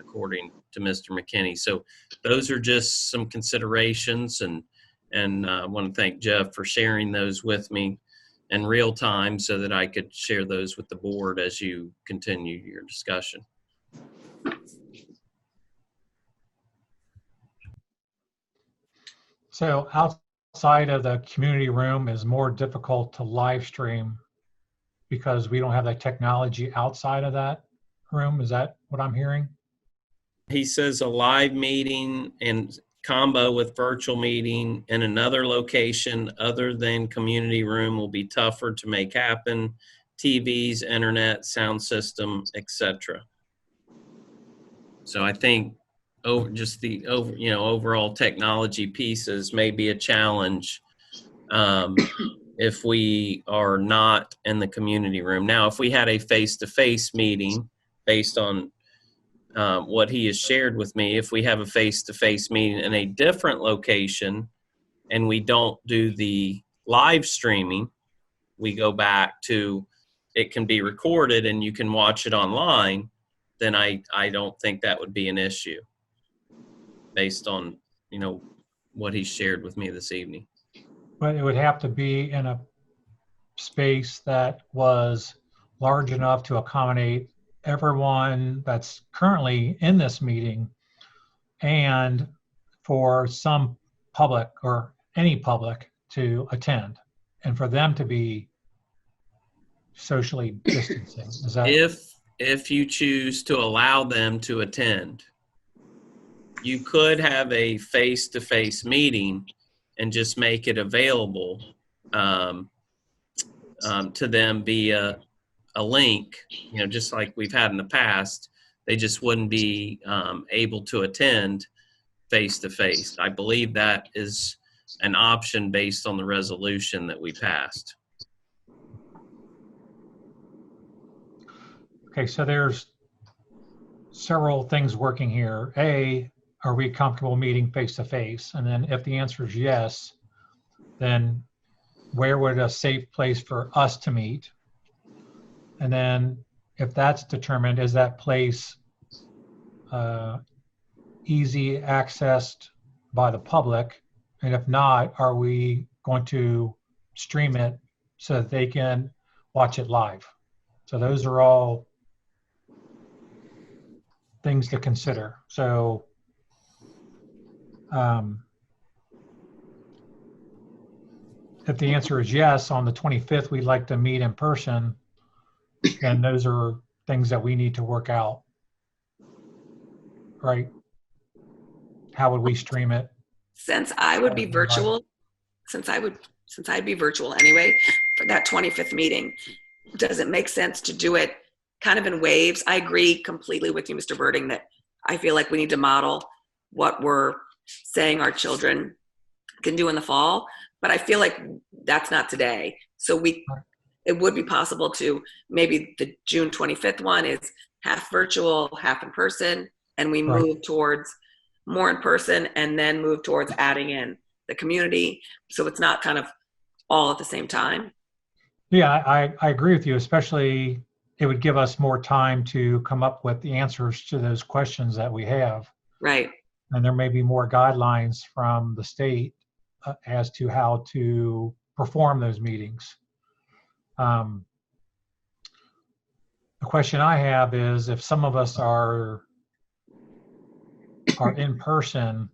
according to Mr. McKinney. So those are just some considerations, and I want to thank Jeff for sharing those with me in real time so that I could share those with the board as you continue your discussion. So outside of the community room is more difficult to live stream because we don't have that technology outside of that room. Is that what I'm hearing? He says a live meeting, and combo with virtual meeting in another location other than community room will be tougher to make happen. TVs, internet, sound system, etc. So I think overall technology pieces may be a challenge if we are not in the community room. Now, if we had a face-to-face meeting based on what he has shared with me, if we have a face-to-face meeting in a different location and we don't do the live streaming, we go back to it can be recorded and you can watch it online, then I don't think that would be an issue based on, what he shared with me this evening. But it would have to be in a space that was large enough to accommodate everyone that's currently in this meeting and for some public or any public to attend and for them to be socially distancing. Is that? If you choose to allow them to attend, you could have a face-to-face meeting and just make it available to them via a link, just like we've had in the past. They just wouldn't be able to attend face-to-face. I believe that is an option based on the resolution that we passed. Okay, so there's several things working here. A, are we comfortable meeting face-to-face? And then if the answer is yes, then where would a safe place for us to meet? And then if that's determined, is that place easy accessed by the public? And if not, are we going to stream it so that they can watch it live? So those are all things to consider. So if the answer is yes, on the 25th, we'd like to meet in person, then those are things that we need to work out, right? How would we stream it? Since I would be virtual, since I'd be virtual anyway for that 25th meeting, does it make sense to do it kind of in waves? I agree completely with you, Mr. Birding, that I feel like we need to model what we're saying our children can do in the fall, but I feel like that's not today. So it would be possible to maybe the June 25th one is half virtual, half in person, and we move towards more in person and then move towards adding in the community. So it's not kind of all at the same time. Yeah, I agree with you, especially it would give us more time to come up with the answers to those questions that we have. Right. And there may be more guidelines from the state as to how to perform those meetings. The question I have is if some of us are in person,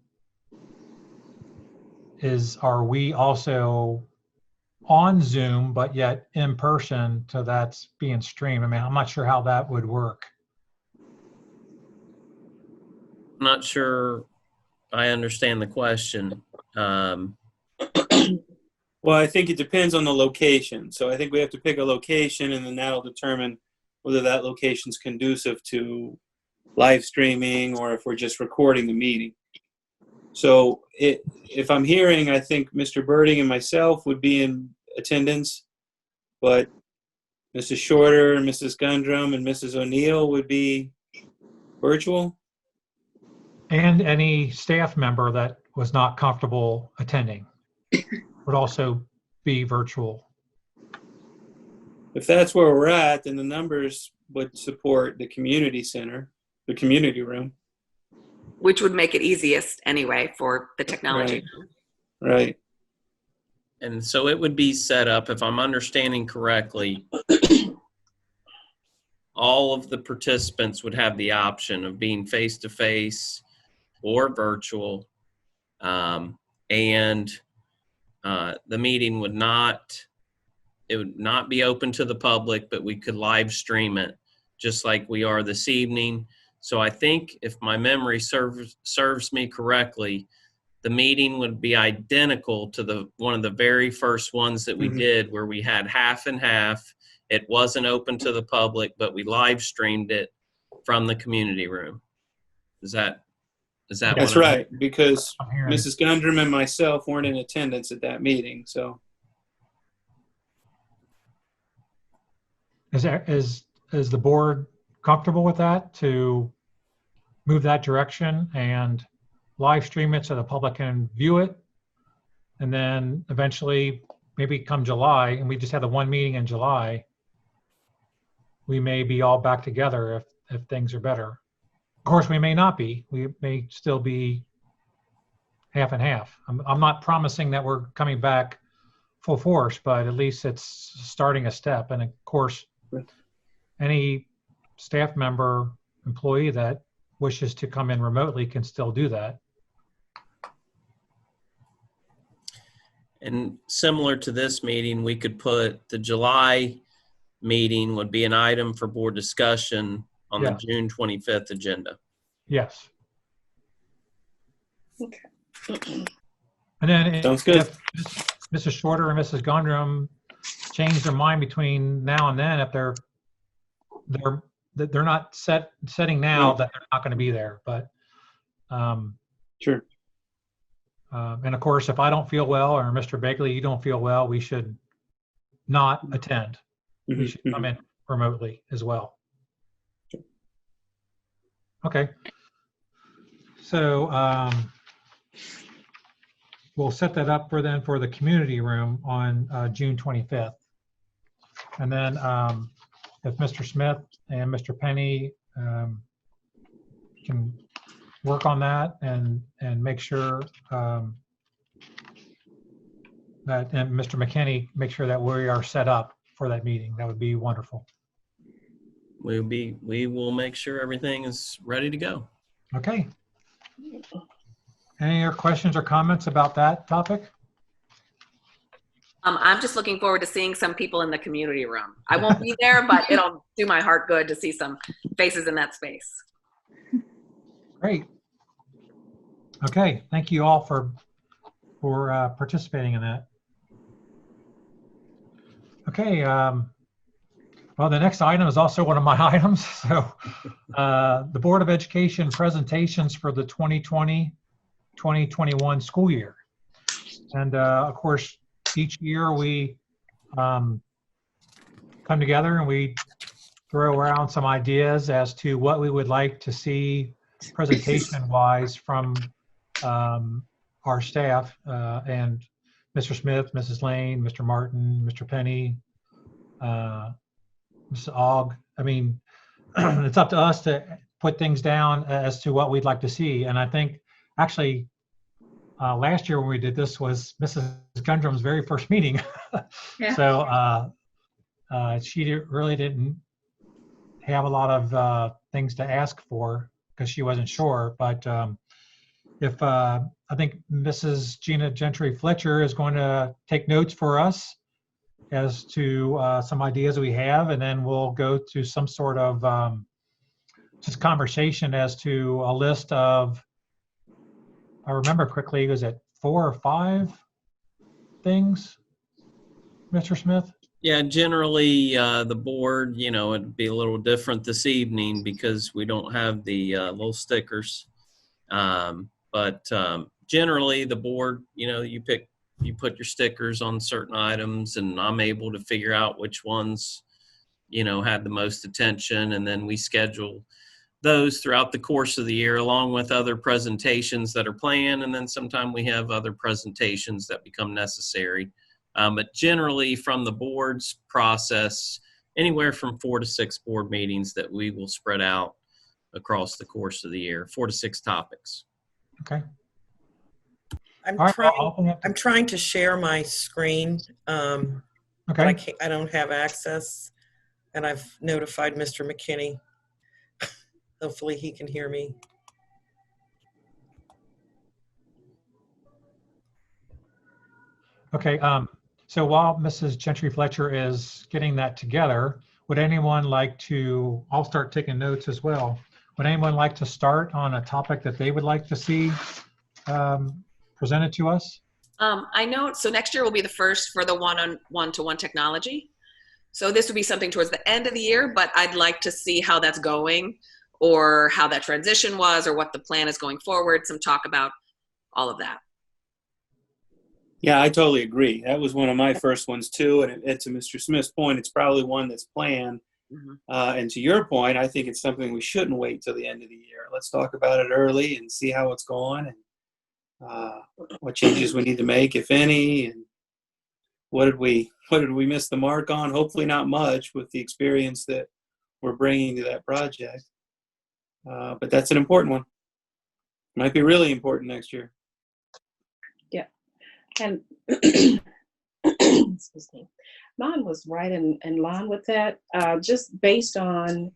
are we also on Zoom, but yet in person, so that's being streamed? I mean, I'm not sure how that would work. I'm not sure I understand the question. Well, I think it depends on the location. So I think we have to pick a location, and then that'll determine whether that location's conducive to live streaming or if we're just recording the meeting. So if I'm hearing, I think Mr. Birding and myself would be in attendance, but Mrs. Shorter, Mrs. Gundrum, and Mrs. O'Neill would be virtual. And any staff member that was not comfortable attending would also be virtual. If that's where we're at, then the numbers would support the community center, the community room. Which would make it easiest anyway for the technology. Right. And so it would be set up, if I'm understanding correctly, all of the participants would have the option of being face-to-face or virtual, and the meeting would not be open to the public, but we could live stream it just like we are this evening. So I think if my memory serves me correctly, the meeting would be identical to one of the very first ones that we did, where we had half and half. It wasn't open to the public, but we live streamed it from the community room. Is that That's what right, because I'm hearing? Mrs. Gundrum and myself weren't in attendance at that meeting, so. Is the board comfortable with that, to move that direction and live stream it so the public can view it? And then eventually, maybe come July, and we just had the one meeting in July, we may be all back together if things are better. Of course, we may not be. We may still be half and half. I'm not promising that we're coming back full force, but at least it's starting a step. And of course, any staff member, employee that wishes to come in remotely can still do that. And similar to this meeting, we could put the July meeting would be an item for board discussion on the June 25th agenda. Yes. Okay. And then Sounds good. if Mrs. Shorter and Mrs. Gondrum change their mind between now and then, if they're not setting now that they're not going to be there, but Sure. And of course, if I don't feel well, or Mr. Begley, you don't feel well, we should not attend. We should come in remotely as well. Okay. So we'll set that up for the community room on June 25th. And then if Mr. Smith and Mr. Penny can work on that and make sure that, and Mr. McKinney, make sure that we are set up for that meeting. That would be wonderful. We will make sure everything is ready to go. Okay. Any other questions or comments about that topic? I'm just looking forward to seeing some people in the community room. I won't be there, but it'll do my heart good to see some faces in that space. Great. Okay, thank you all for participating in that. Okay, well, the next item is also one of my items. So the Board of Education presentations for the 2020-2021 school year. And of course, each year we come together and we throw around some ideas as to what we would like to see presentation-wise from our staff and Mr. Smith, Mrs. Lane, Mr. Martin, Mr. Penny, Mrs. Ogg. I mean, it's up to us to put things down as to what we'd like to see. And I think actually last year when we did this was Mrs. Gundrum's very first meeting. Yeah. So she really didn't have a lot of things to ask for because she wasn't sure. But if I think Mrs. Gina Gentry Fletcher is going to take notes for us as to some ideas we have, and then we'll go to some sort of just conversation as to a list of, I remember quickly, was it 4 or 5 things, Mr. Smith? Yeah, generally the board, it'd be a little different this evening because we don't have the little stickers. But generally the board, you put your stickers on certain items, and I'm able to figure out which ones, had the most attention, and then we schedule those throughout the course of the year along with other presentations that are planned, and then sometimes we have other presentations that become necessary. But generally from the board's process, anywhere from 4 to 6 board meetings that we will spread out across the course of the year, 4 to 6 topics. Okay. I'm All right, trying. I'm trying to share my screen. But okay. I don't have access, and I've notified Mr. McKinney. Hopefully, he can hear me. Okay. So while Mrs. Gentry Fletcher is getting that together, would anyone like to? I'll start taking notes as well. Would anyone like to start on a topic that they would like to see presented to us? I know, so next year will be the first for the one-to-one technology. So this would be something towards the end of the year, but I'd like to see how that's going, or how that transition was, or what the plan is going forward, some talk about all of that. Yeah, I totally agree. That was one of my first ones too. And to Mr. Smith's point, it's probably one that's planned. And to your point, I think it's something we shouldn't wait till the end of the year. Let's talk about it early and see how it's going, and what changes we need to make, if any, and what did we miss the mark on? Hopefully not much with the experience that we're bringing to that project. But that's an important one. Might be really important next year. Yeah. And excuse me, mine was right in line with that, just based on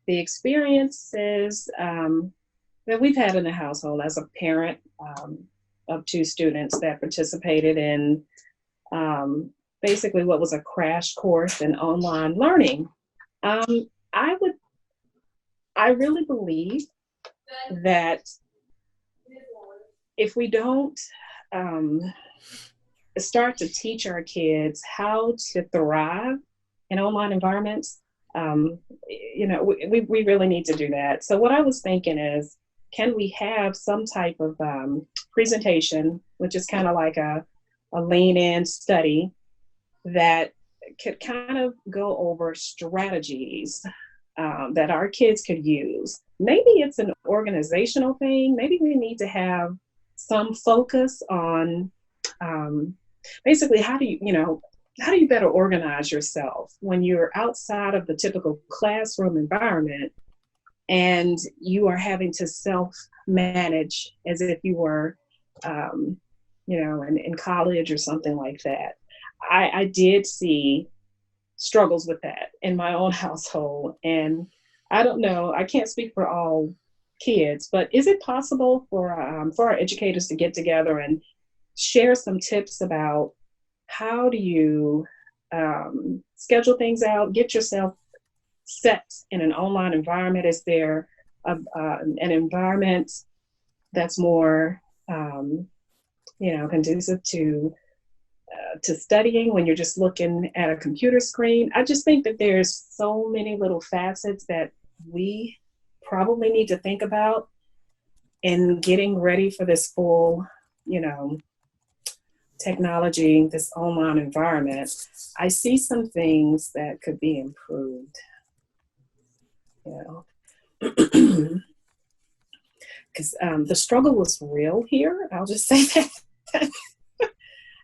the experiences that we've had in the household as a parent of two students that participated in basically what was a crash course in online learning. I really believe that if we don't start to teach our kids how to thrive in online environments, we really need to do that. So what I was thinking is, can we have some type of presentation, which is kind of like a lean-in study that could kind of go over strategies that our kids could use. Maybe it's an organizational thing. Maybe we need to have some focus on basically how do you better organize yourself when you're outside of the typical classroom environment and you are having to self-manage as if you were in college or something like that. I did see struggles with that in my own household. And I don't know, I can't speak for all kids, but is it possible for our educators to get together and share some tips about how do you schedule things out, get yourself set in an online environment? Is there an environment that's more conducive to studying when you're just looking at a computer screen? I just think that there's so many little facets that we probably need to think about in getting ready for this full, technology, this online environment. I see some things that could be improved, because the struggle was real here. I'll just say that.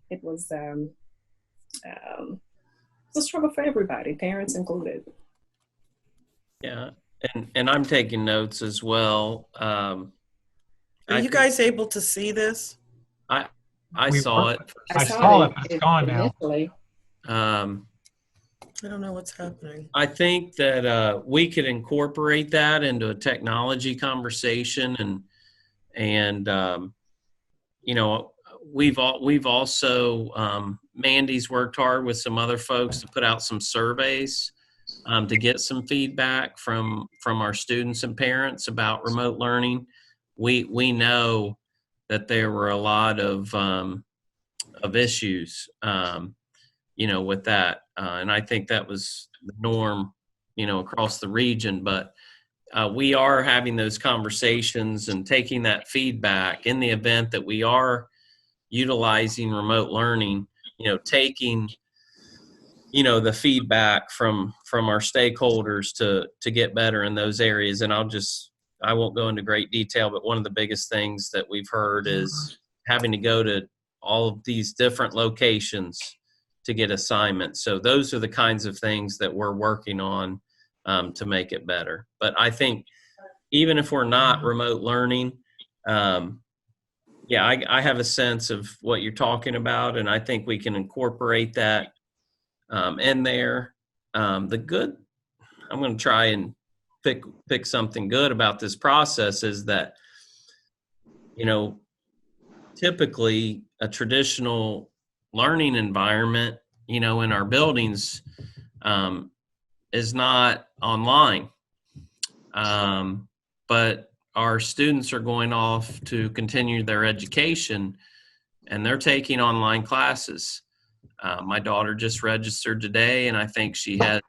It was a struggle for everybody, parents included. Yeah, and I'm taking notes as well. Are you guys able to see this? I saw it. I saw it, but it's gone now. Initially. I don't know what's happening. I think that we could incorporate that into a technology conversation, and we've also Mandy's worked hard with some other folks to put out some surveys to get some feedback from our students and parents about remote learning. We know that there were a lot of issues with that, and I think that was the norm across the region, but we are having those conversations and taking that feedback in the event that we are utilizing remote learning, taking the feedback from our stakeholders to get better in those areas. And I won't go into great detail, but one of the biggest things that we've heard is having to go to all of these different locations to get assignments. So those are the kinds of things that we're working on to make it better. But I think even if we're not remote learning, I have a sense of what you're talking about, and I think we can incorporate that in there. I'm going to try and pick something good about this process is that, typically a traditional learning environment, in our buildings is not online. But our students are going off to continue their education, and they're taking online classes. My daughter just registered today, and I think she has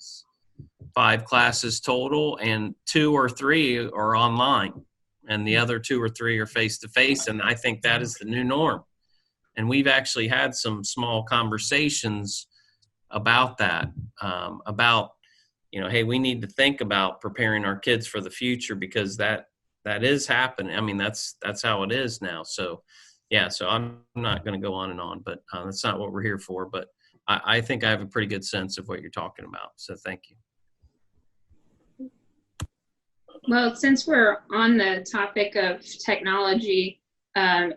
5 classes total, and 2 or 3 are online, and the other 2 or 3 are face-to-face, and I think that is the new norm. And we've actually had some small conversations about that, about, hey, we need to think about preparing our kids for the future, because that is happening. I mean, that's how it is now. So, yeah, so I'm not going to go on and on, but that's not what we're here for. But I think I have a pretty good sense of what you're talking about. So thank you. Well, since we're on the topic of technology and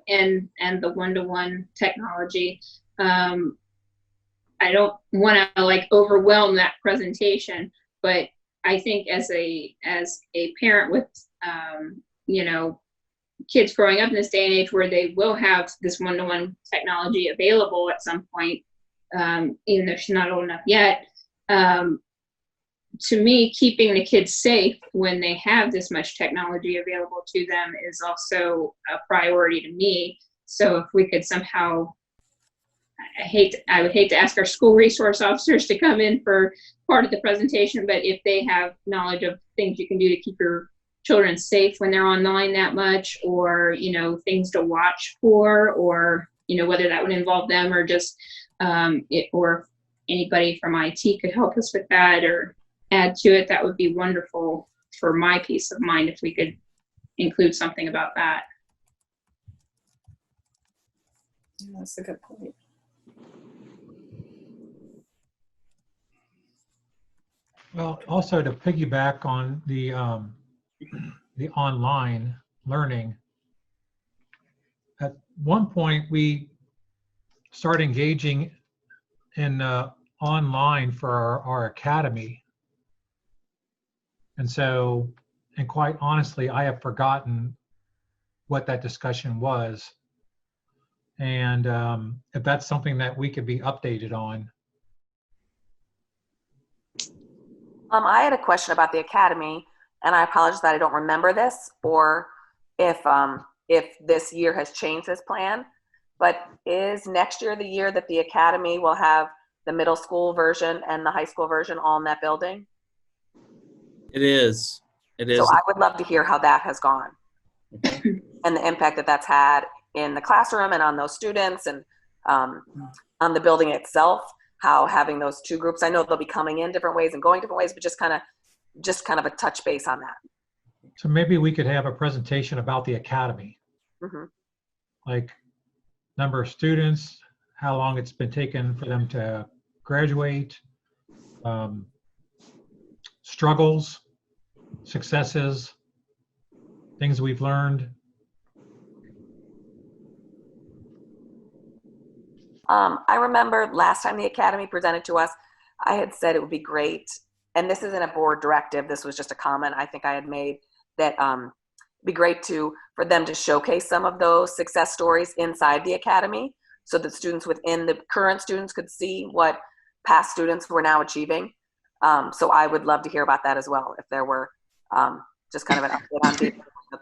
the one-to-one technology, I don't want to overwhelm that presentation, but I think as a parent with kids growing up in this day and age where they will have this one-to-one technology available at some point, even though she's not old enough yet. To me, keeping the kids safe when they have this much technology available to them is also a priority to me. So if we could somehow, I would hate to ask our school resource officers to come in for part of the presentation, but if they have knowledge of things you can do to keep your children safe when they're online that much, or things to watch for, or whether that would involve them or just or anybody from IT could help us with that or add to it, that would be wonderful for my peace of mind if we could include something about that. Yeah, that's a good point. Well, also to piggyback on the online learning, at one point we started engaging in online for our academy. And so, and quite honestly, I have forgotten what that discussion was. And if that's something that we could be updated on. I had a question about the academy, and I apologize that I don't remember this, or if this year has changed this plan. But is next year the year that the academy will have the middle school version and the high school version all in that building? It is. It is. So I would love to hear how that has gone and the impact that that's had in the classroom and on those students and on the building itself. How having those 2 groups, I know they'll be coming in different ways and going different ways, but just kind of a touch base on that. So maybe we could have a presentation about the academy, like number of students, how long it's been taken for them to graduate, struggles, successes, things we've learned. I remember last time the academy presented to us, I had said it would be great, and this isn't a board directive, this was just a comment I think I had made, that it'd be great for them to showcase some of those success stories inside the academy so that students within the current students could see what past students were now achieving. So I would love to hear about that as well, if there were just kind of an update on being able to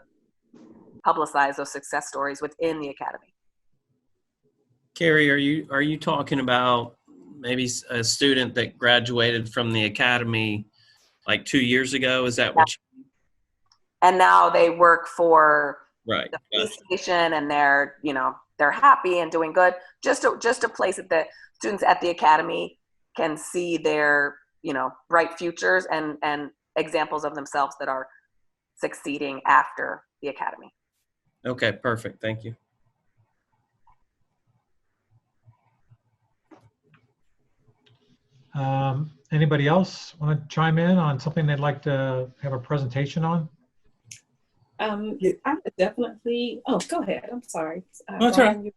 publicize those success stories within the academy. Carrie, are you talking about maybe a student that graduated from the academy like 2 years ago? Is that what you? And now they work for Right. the police station, and they're happy and doing good. Just a place that the students at the academy can see their bright futures and examples of themselves that are succeeding after the academy. Okay, perfect. Thank you. Anybody else want to chime in on something they'd like to have a presentation on? I would definitely. Oh, go ahead. I'm sorry. That's all right.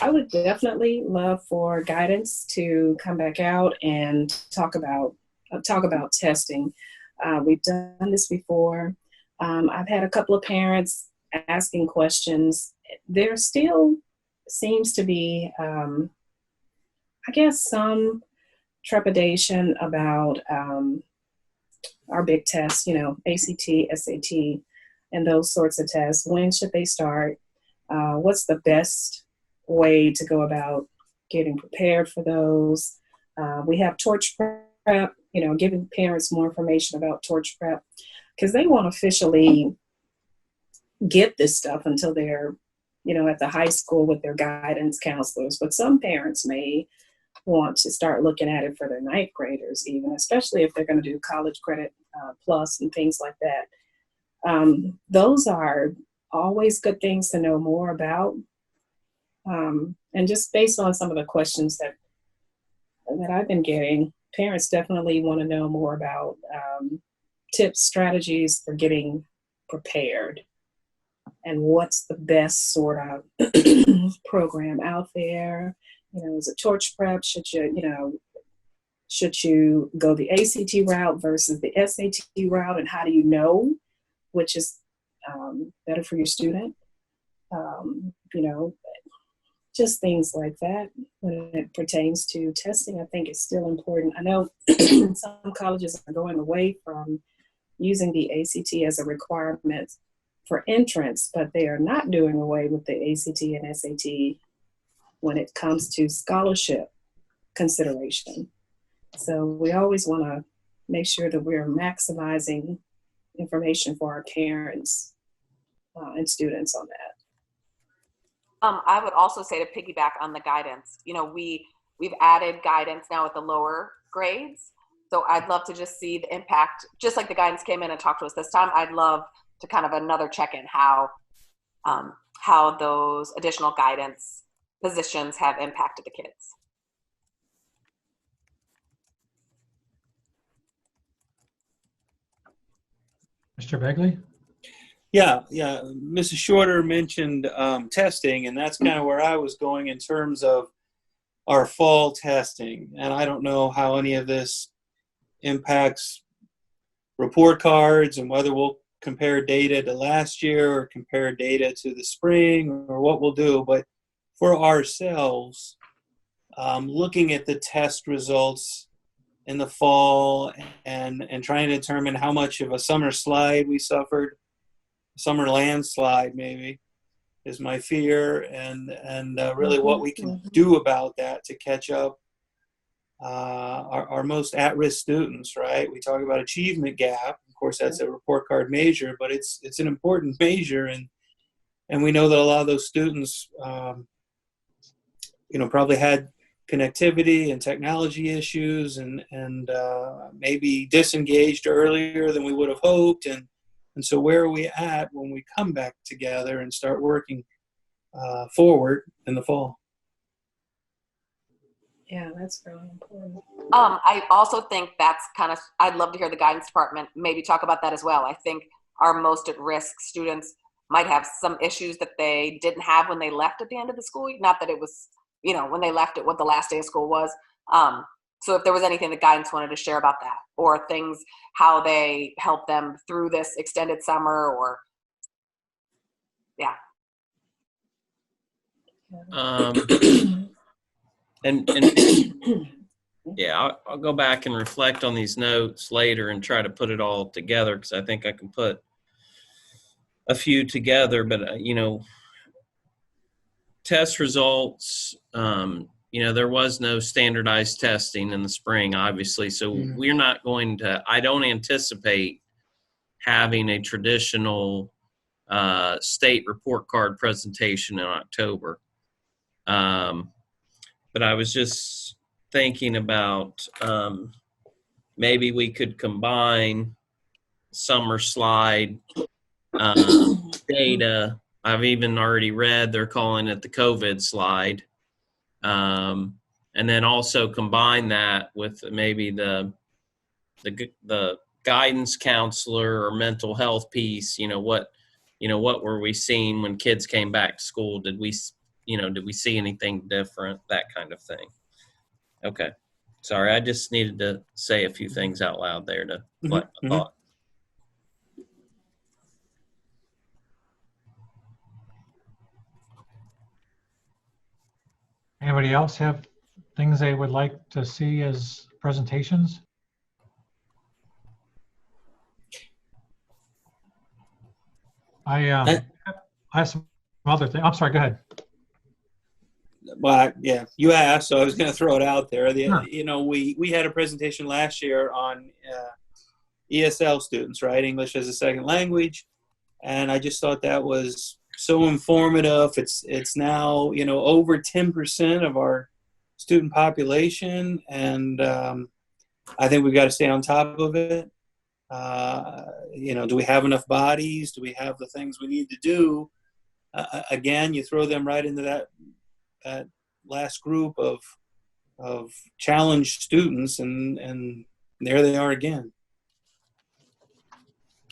I would definitely love for guidance to come back out and talk about testing. We've done this before. I've had a couple of parents asking questions. There still seems to be, I guess, some trepidation about our big tests, ACT, SAT, and those sorts of tests. When should they start? What's the best way to go about getting prepared for those? We have torch prep, giving parents more information about torch prep, because they won't officially get this stuff until they're, at the high school with their guidance counselors. But some parents may want to start looking at it for their ninth graders, even, especially if they're going to do college credit plus and things like that. Those are always good things to know more about. And just based on some of the questions that I've been getting, parents definitely want to know more about tips, strategies for getting prepared, and what's the best sort of program out there. Is it torch prep? Should you go the ACT route versus the SAT route, and how do you know which is better for your student? Just things like that. When it pertains to testing, I think it's still important. I know some colleges are going away from using the ACT as a requirement for entrance, but they are not doing away with the ACT and SAT when it comes to scholarship consideration. So we always want to make sure that we're maximizing information for our parents and students on that. I would also say to piggyback on the guidance, we've added guidance now at the lower grades. So I'd love to just see the impact, just like the guidance came in and talked to us this time. I'd love to kind of another check-in how those additional guidance positions have impacted the kids. Mr. Begley? Yeah. Mrs. Shorter mentioned testing, and that's kind of where I was going in terms of our fall testing. And I don't know how any of this impacts report cards and whether we'll compare data to last year or compare data to the spring or what we'll do. But for ourselves, looking at the test results in the fall and trying to determine how much of a summer slide we suffered, summer landslide maybe, is my fear, and really what we can do about that to catch up our most at-risk students, right? We talk about achievement gap. Of course, that's a report card measure, but it's an important measure, and we know that a lot of those students, probably had connectivity and technology issues, and maybe disengaged earlier than we would have hoped, and so where are we at when we come back together and start working forward in the fall? Yeah, that's really important. I also think that's I'd love to hear the guidance department maybe talk about that as well. I think our most at-risk students might have some issues that they didn't have when they left at the end of the school year. Not that it was, when they left it, what the last day of school was. So if there was anything the guidance wanted to share about that, or things, how they help them through this extended summer, or, yeah. And yeah, I'll go back and reflect on these notes later and try to put it all together, because I think I can put a few together. But test results, there was no standardized testing in the spring, obviously, so we're not going to, I don't anticipate having a traditional state report card presentation in October. But I was just thinking about maybe we could combine summer slide data. I've even already read they're calling it the COVID slide. And then also combine that with maybe the guidance counselor or mental health piece. What were we seeing when kids came back to school? Did we see anything different? That kind of thing. Okay. Sorry, I just needed to say a few things out loud there to collect my thought. Anybody else have things they would like to see as presentations? I have some other things. I'm sorry, go ahead. Well, yeah, you asked, so I was going to throw it out there. Sure. You know, we had a presentation last year on ESL students, right? English as a second language. And I just thought that was so informative. It's now, you know, over 10% of our student population. And I think we've got to stay on top of it. You know, do we have enough bodies? Do we have the things we need to do? Again, you throw them right into that last group of challenged students, and there they are again,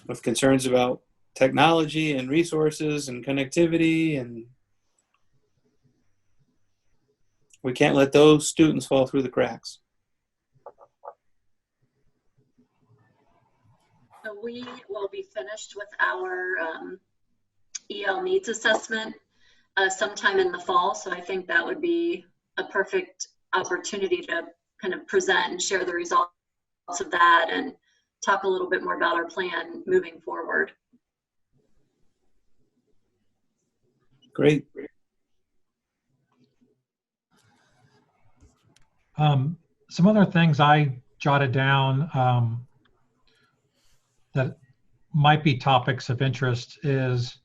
with concerns about technology and resources and connectivity, and we can't let those students fall through the cracks. So we will be finished with our EL needs assessment sometime in the fall. So I think that would be a perfect opportunity to kind of present and share the results of that and talk a little bit more about our plan moving forward. Great. Some other things I jotted down that might be topics of interest is,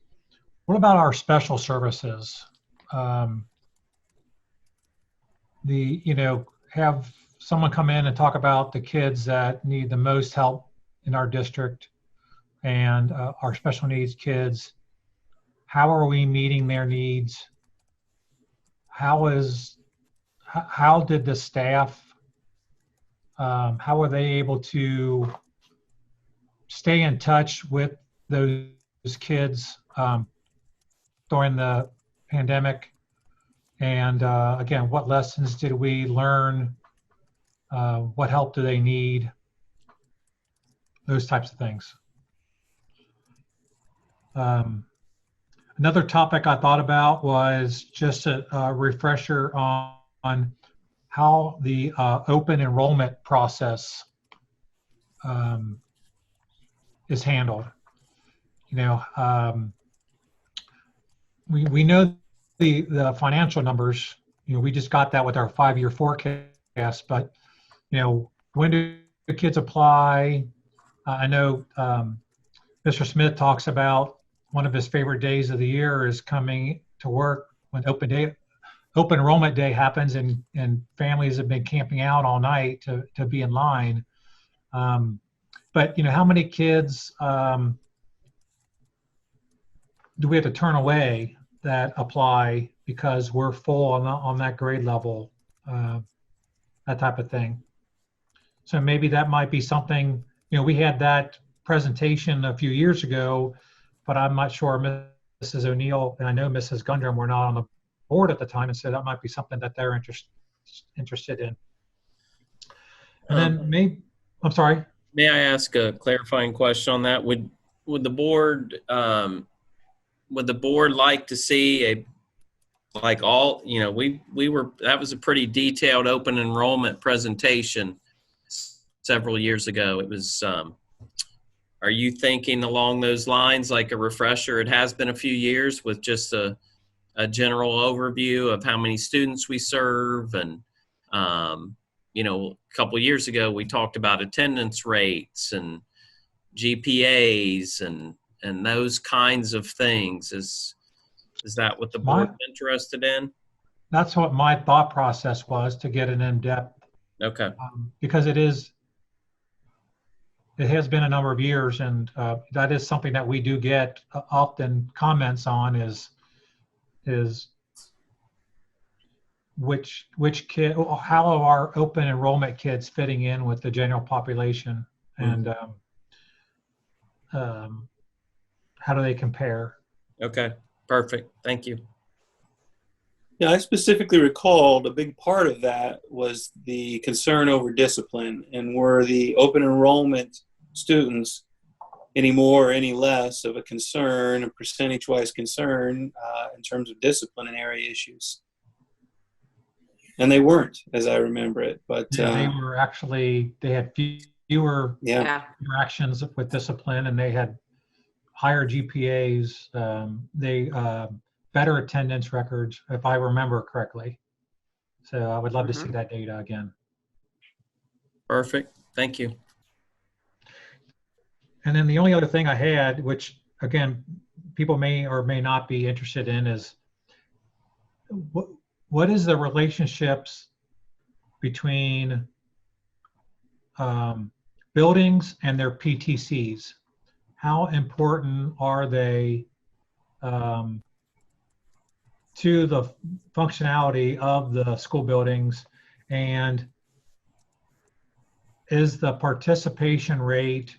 what about our special services? Have someone come in and talk about the kids that need the most help in our district and our special needs kids. How are we meeting their needs? How did the staff, how were they able to stay in touch with those kids during the pandemic? And again, what lessons did we learn? What help do they need? Those types of things. Another topic I thought about was just a refresher on how the open enrollment process is handled. You know, we know the financial numbers. You know, we just got that with our 5-year forecast. But you know, when do the kids apply? I know Mr. Smith talks about one of his favorite days of the year is coming to work when open enrollment day happens, and families have been camping out all night to be in line. But you know, how many kids do we have to turn away that apply because we're full on that grade level, that type of thing? So maybe that might be something. You know, we had that presentation a few years ago, but I'm not sure Mrs. O'Neill and I know Mrs. Gundrum were not on the board at the time, and so that might be something that they're interested in. And then I'm sorry. May I ask a clarifying question on that? Would the board like to see that was a pretty detailed open enrollment presentation several years ago. It was, are you thinking along those lines, like a refresher? It has been a few years, with just a general overview of how many students we serve. And, you know, a couple of years ago, we talked about attendance rates and GPAs and those kinds of things. Is that what the board's interested in? That's what my thought process was, to get an in-depth. Okay. Because it has been a number of years, and that is something that we do get often comments on is which kid, how are our open enrollment kids fitting in with the general population, and how do they compare? Okay, perfect. Thank you. Yeah, I specifically recalled a big part of that was the concern over discipline, and were the open enrollment students any more or any less of a concern, a percentage-wise concern in terms of disciplinary issues. And they weren't, as I remember it. But they were actually, they had fewer interactions with discipline, and they had higher GPAs, better attendance records, if I remember correctly. So I would love to see that data again. Perfect. Thank you. And then the only other thing I had, which again, people may or may not be interested in, is what is the relationships between buildings and their PTCs? How important are they to the functionality of the school buildings, and is the participation rate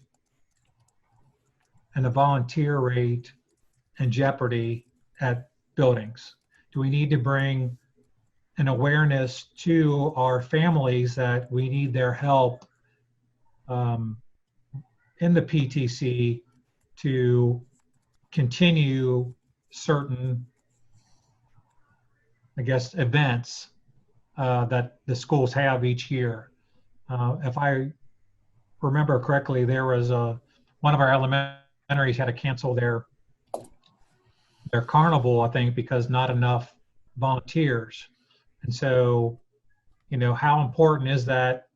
and the volunteer rate in jeopardy at buildings? Do we need to bring an awareness to our families that we need their help in the PTC to continue certain, I guess, events that the schools have each year? If I remember correctly, there was one of our elementaries had to cancel their carnival, I think, because not enough volunteers. And so, you know, how important is that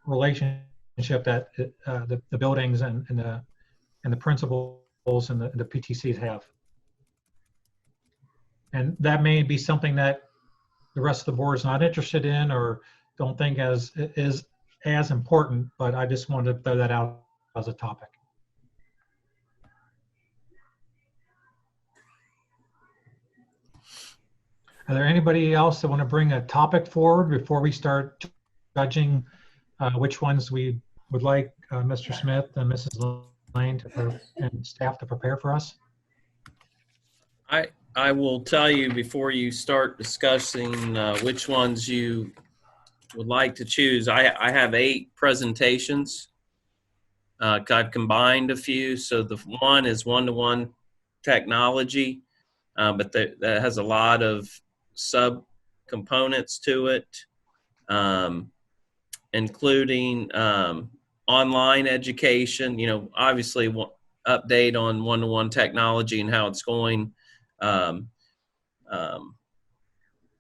relationship that the buildings and the principals and the PTCs have? And that may be something that the rest of the board is not interested in or don't think is as important, but I just wanted to throw that out as a topic. Are there anybody else that want to bring a topic forward before we start judging which ones we would like Mr. Smith and Mrs. Lane and staff to prepare for us? I will tell you before you start discussing which ones you would like to choose. I have 8 presentations. I've combined a few. So the one is one-to-one technology, but that has a lot of sub-components to it, including online education, you know, obviously update on one-to-one technology and how it's going.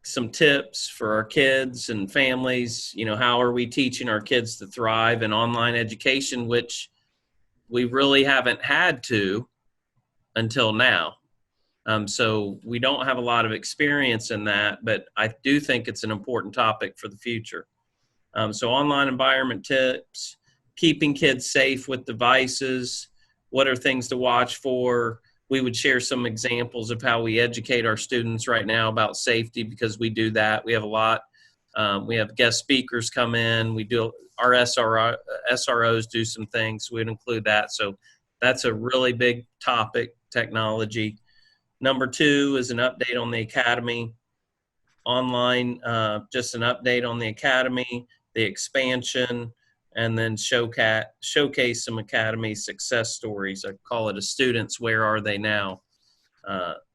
Some tips for our kids and families, you know, how are we teaching our kids to thrive in online education, which we really haven't had to until now. So we don't have a lot of experience in that, but I do think it's an important topic for the future. So online environment tips, keeping kids safe with devices, what are things to watch for? We would share some examples of how we educate our students right now about safety, because we do that. We have a lot. We have guest speakers come in. We do our SROs do some things. We'd include that. So that's a really big topic, technology. Number 2 is an update on the academy. Online, just an update on the academy, the expansion, and then showcase some academy success stories. I call it a students, where are they now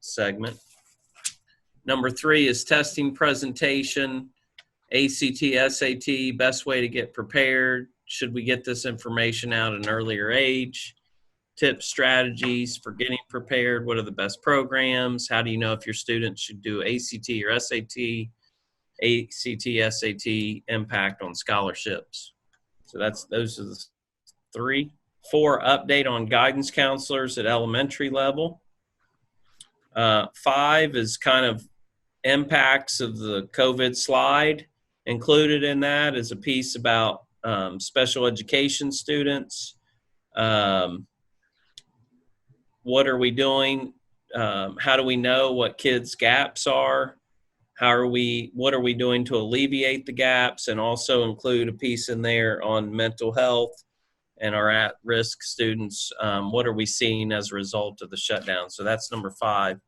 segment. Number 3 is testing presentation, ACT, SAT, best way to get prepared. Should we get this information out at an earlier age? Tips, strategies for getting prepared. What are the best programs? How do you know if your students should do ACT or SAT? ACT, SAT, impact on scholarships. So those are the 3. 4, update on guidance counselors at elementary level. 5 is kind of impacts of the COVID slide. Included in that is a piece about special education students. What are we doing? How do we know what kids' gaps are? What are we doing to alleviate the gaps? And also include a piece in there on mental health and our at-risk students. What are we seeing as a result of the shutdown? So that's number 5.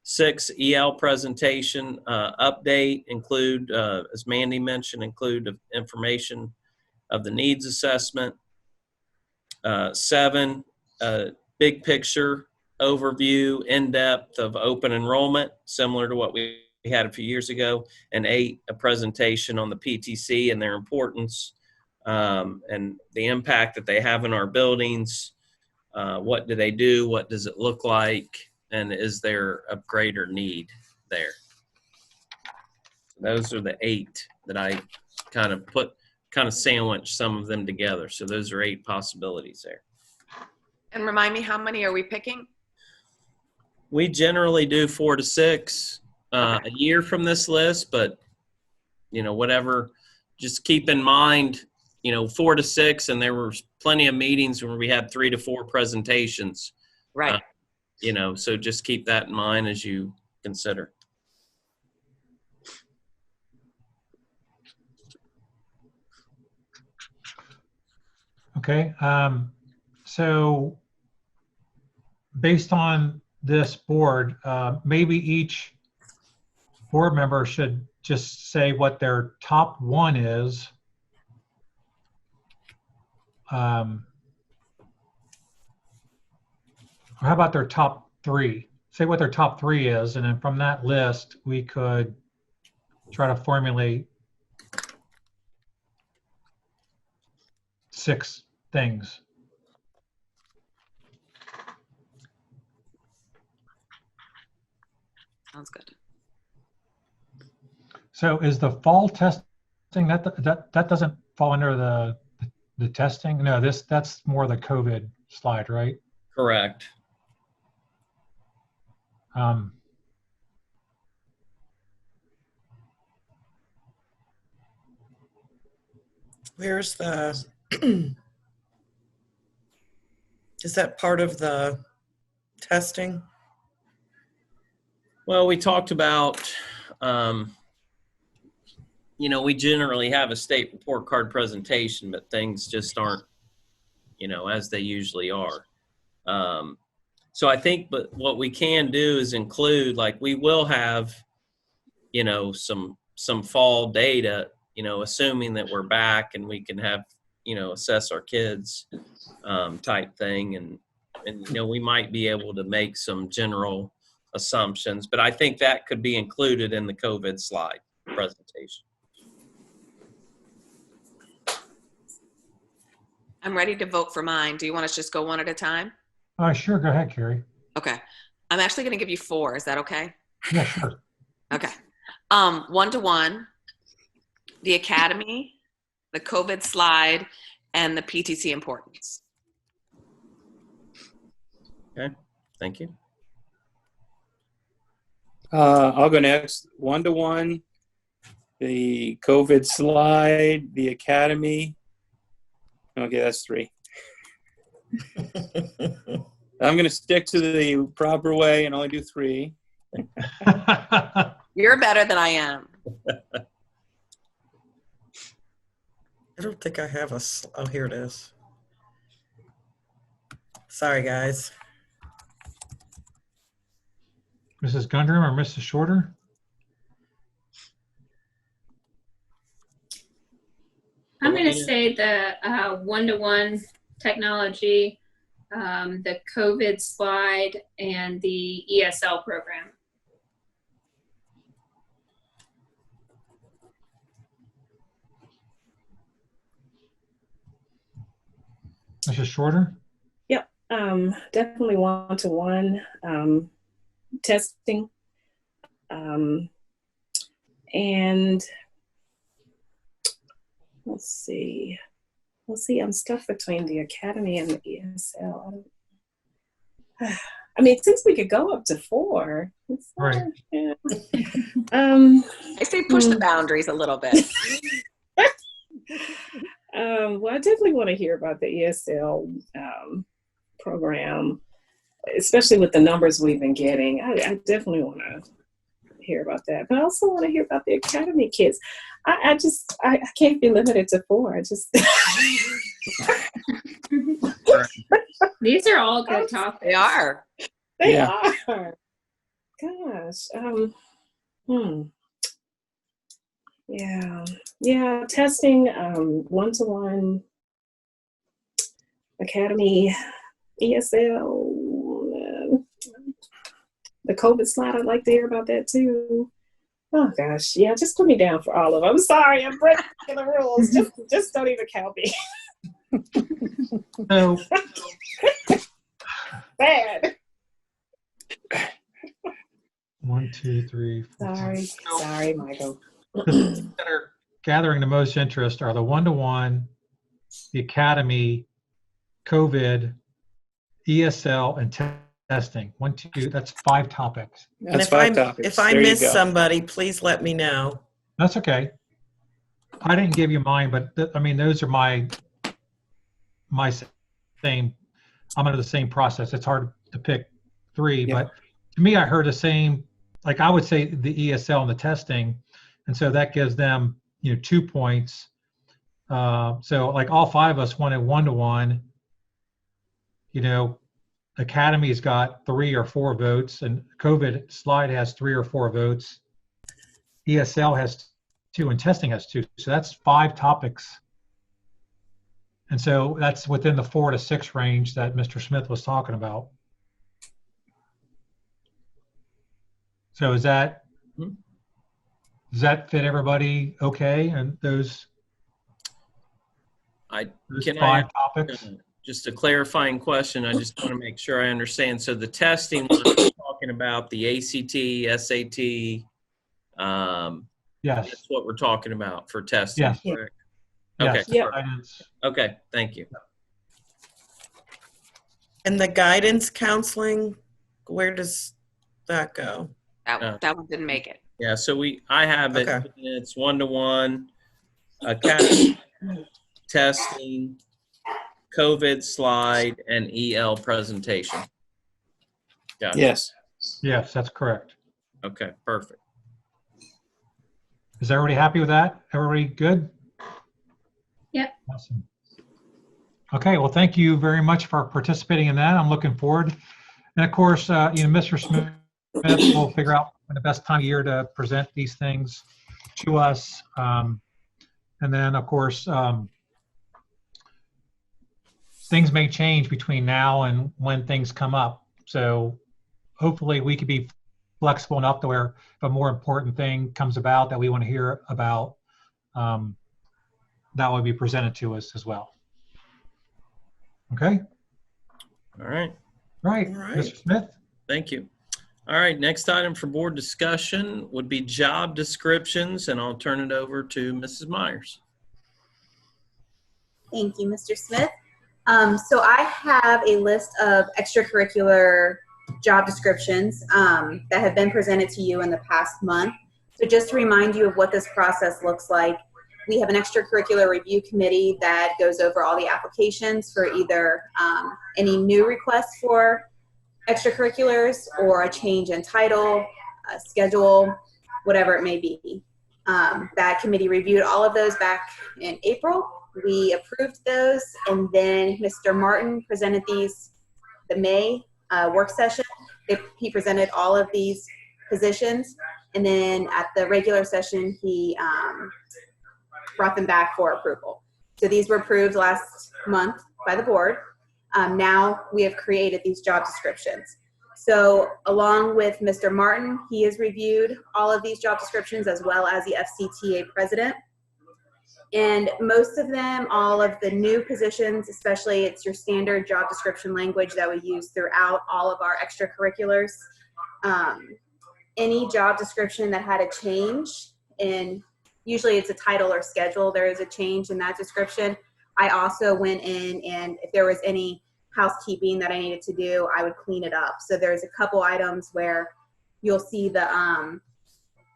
6, EL presentation update, include, as Mandy mentioned, include information of the needs assessment. 7, big picture overview, in-depth of open enrollment, similar to what we had a few years ago. And 8, a presentation on the PTC and their importance and the impact that they have in our buildings, What do they do? What does it look like? And is there a greater need there? Those are the 8 that I kind of sandwiched some of them together. So those are 8 possibilities there. And remind me, how many are we picking? We generally do 4 to 6 a year from this list, but whatever, just keep in mind, 4 to 6, and there were plenty of meetings where we had 3 to 4 presentations. Right. So just keep that in mind as you consider. Okay. So based on this board, maybe each board member should just say what their top 1 is. Or how about their top 3? Say what their top 3 is, and then from that list, we could try to formulate 6 things. Sounds good. So is the fall testing, that doesn't fall under the testing? No, that's more the COVID slide, right? Correct. Where's the, is that part of the testing? Well, we talked about, we generally have a state report card presentation, but things just aren't, as they usually are. So I think, but what we can do is include, like, we will have, some fall data, assuming that we're back and we can have, assess our kids type thing. And we might be able to make some general assumptions, but I think that could be included in the COVID slide presentation. I'm ready to vote for mine. Do you want us to just go one at a time? Sure, go ahead, Carrie. Okay. I'm actually going to give you 4. Is that okay? Yeah, sure. Okay. 1-to-1, the academy, the COVID slide, and the PTC importance. Okay, thank you. I'll go next. 1-to-1, the COVID slide, the academy. Okay, that's 3. I'm going to stick to the proper way and only do 3. You're better than I am. I don't think I have oh, here it is. Sorry, guys. Mrs. Gundrum or Mrs. Shorter? I'm going to say the 1-to-1 technology, the COVID slide, and the ESL program. Mrs. Shorter? Yep, definitely 1-to-1 testing. And let's see, I'm stuck between the academy and the ESL. I mean, since we could go up to 4. Right. Yeah. I say push the boundaries a little bit. Well, I definitely want to hear about the ESL program, especially with the numbers we've been getting. I definitely want to hear about that. But I also want to hear about the academy kids. I can't be limited to 4. I just These are all good topics. They are. They are. Gosh. Yeah. Testing, 1-to-1, academy, ESL, the COVID slide. I'd like to hear about that too. Oh gosh, yeah. Just put me down for all of them. I'm sorry, I'm breaking the rules. Just don't even count me. So Bad. 1, 2, 3, 4. Sorry, Michael. The things that are gathering the most interest are the one-to-one, the academy, COVID, ESL, and testing. 1, 2, that's 5 topics. And That's 5 topics. if I There you miss go. somebody, please let me know. That's okay. I didn't give you mine, but I mean, those are my same. I'm under the same process. It's hard to pick 3, Yeah. but to me, I heard the same. Like I would say the ESL and the testing, and so that gives them 2 points. So like all 5 of us wanted one-to-one. Academy's got 3 or 4 votes, and COVID slide has 3 or 4 votes. ESL has 2, and testing has 2. So that's 5 topics. And so that's within the 4 to 6 range that Mr. Smith was talking about. So does that fit everybody okay? And those Can 5 I topics? just a clarifying question? I just want to make sure I understand. So the testing one, we're talking about the ACT, SAT. Yes. That's what we're talking about for testing. Yes. Correct? Yes. Okay. Yep. Guidance. Okay. Thank you. And the guidance counseling, where does that go? That one didn't make it. Yeah. So I have it. Okay. It's one-to-one, academy, testing, COVID slide, and EL presentation. Got it. Yes. Yes, that's correct. Okay. Perfect. Is everybody happy with that? Everybody good? Yep. Awesome. Okay, well, thank you very much for participating in that. I'm looking forward. And of course, Mr. Smith will figure out the best time of year to present these things to us. And then, of course, things may change between now and when things come up. So hopefully we could be flexible enough to where if a more important thing comes about that we want to hear about, that would be presented to us as well. Okay? All right. Right. All right. Mr. Smith? Thank you. All right. Next item for board discussion would be job descriptions, and I'll turn it over to Mrs. Myers. Thank you, Mr. Smith. So I have a list of extracurricular job descriptions that have been presented to you in the past month. So just to remind you of what this process looks like, we have an extracurricular review committee that goes over all the applications for either any new requests for extracurriculars or a change in title, schedule, whatever it may be. That committee reviewed all of those back in April. We approved those, and then Mr. Martin presented these the May work session. He presented all of these positions, and then at the regular session, he brought them back for approval. So these were approved last month by the board. Now we have created these job descriptions. So along with Mr. Martin, he has reviewed all of these job descriptions as well as the FCTA president. And most of them, all of the new positions, especially it's your standard job description language that we use throughout all of our extracurriculars. Any job description that had a change in, usually it's a title or schedule, there is a change in that description. I also went in, and if there was any housekeeping that I needed to do, I would clean it up. So there's a couple items where you'll see the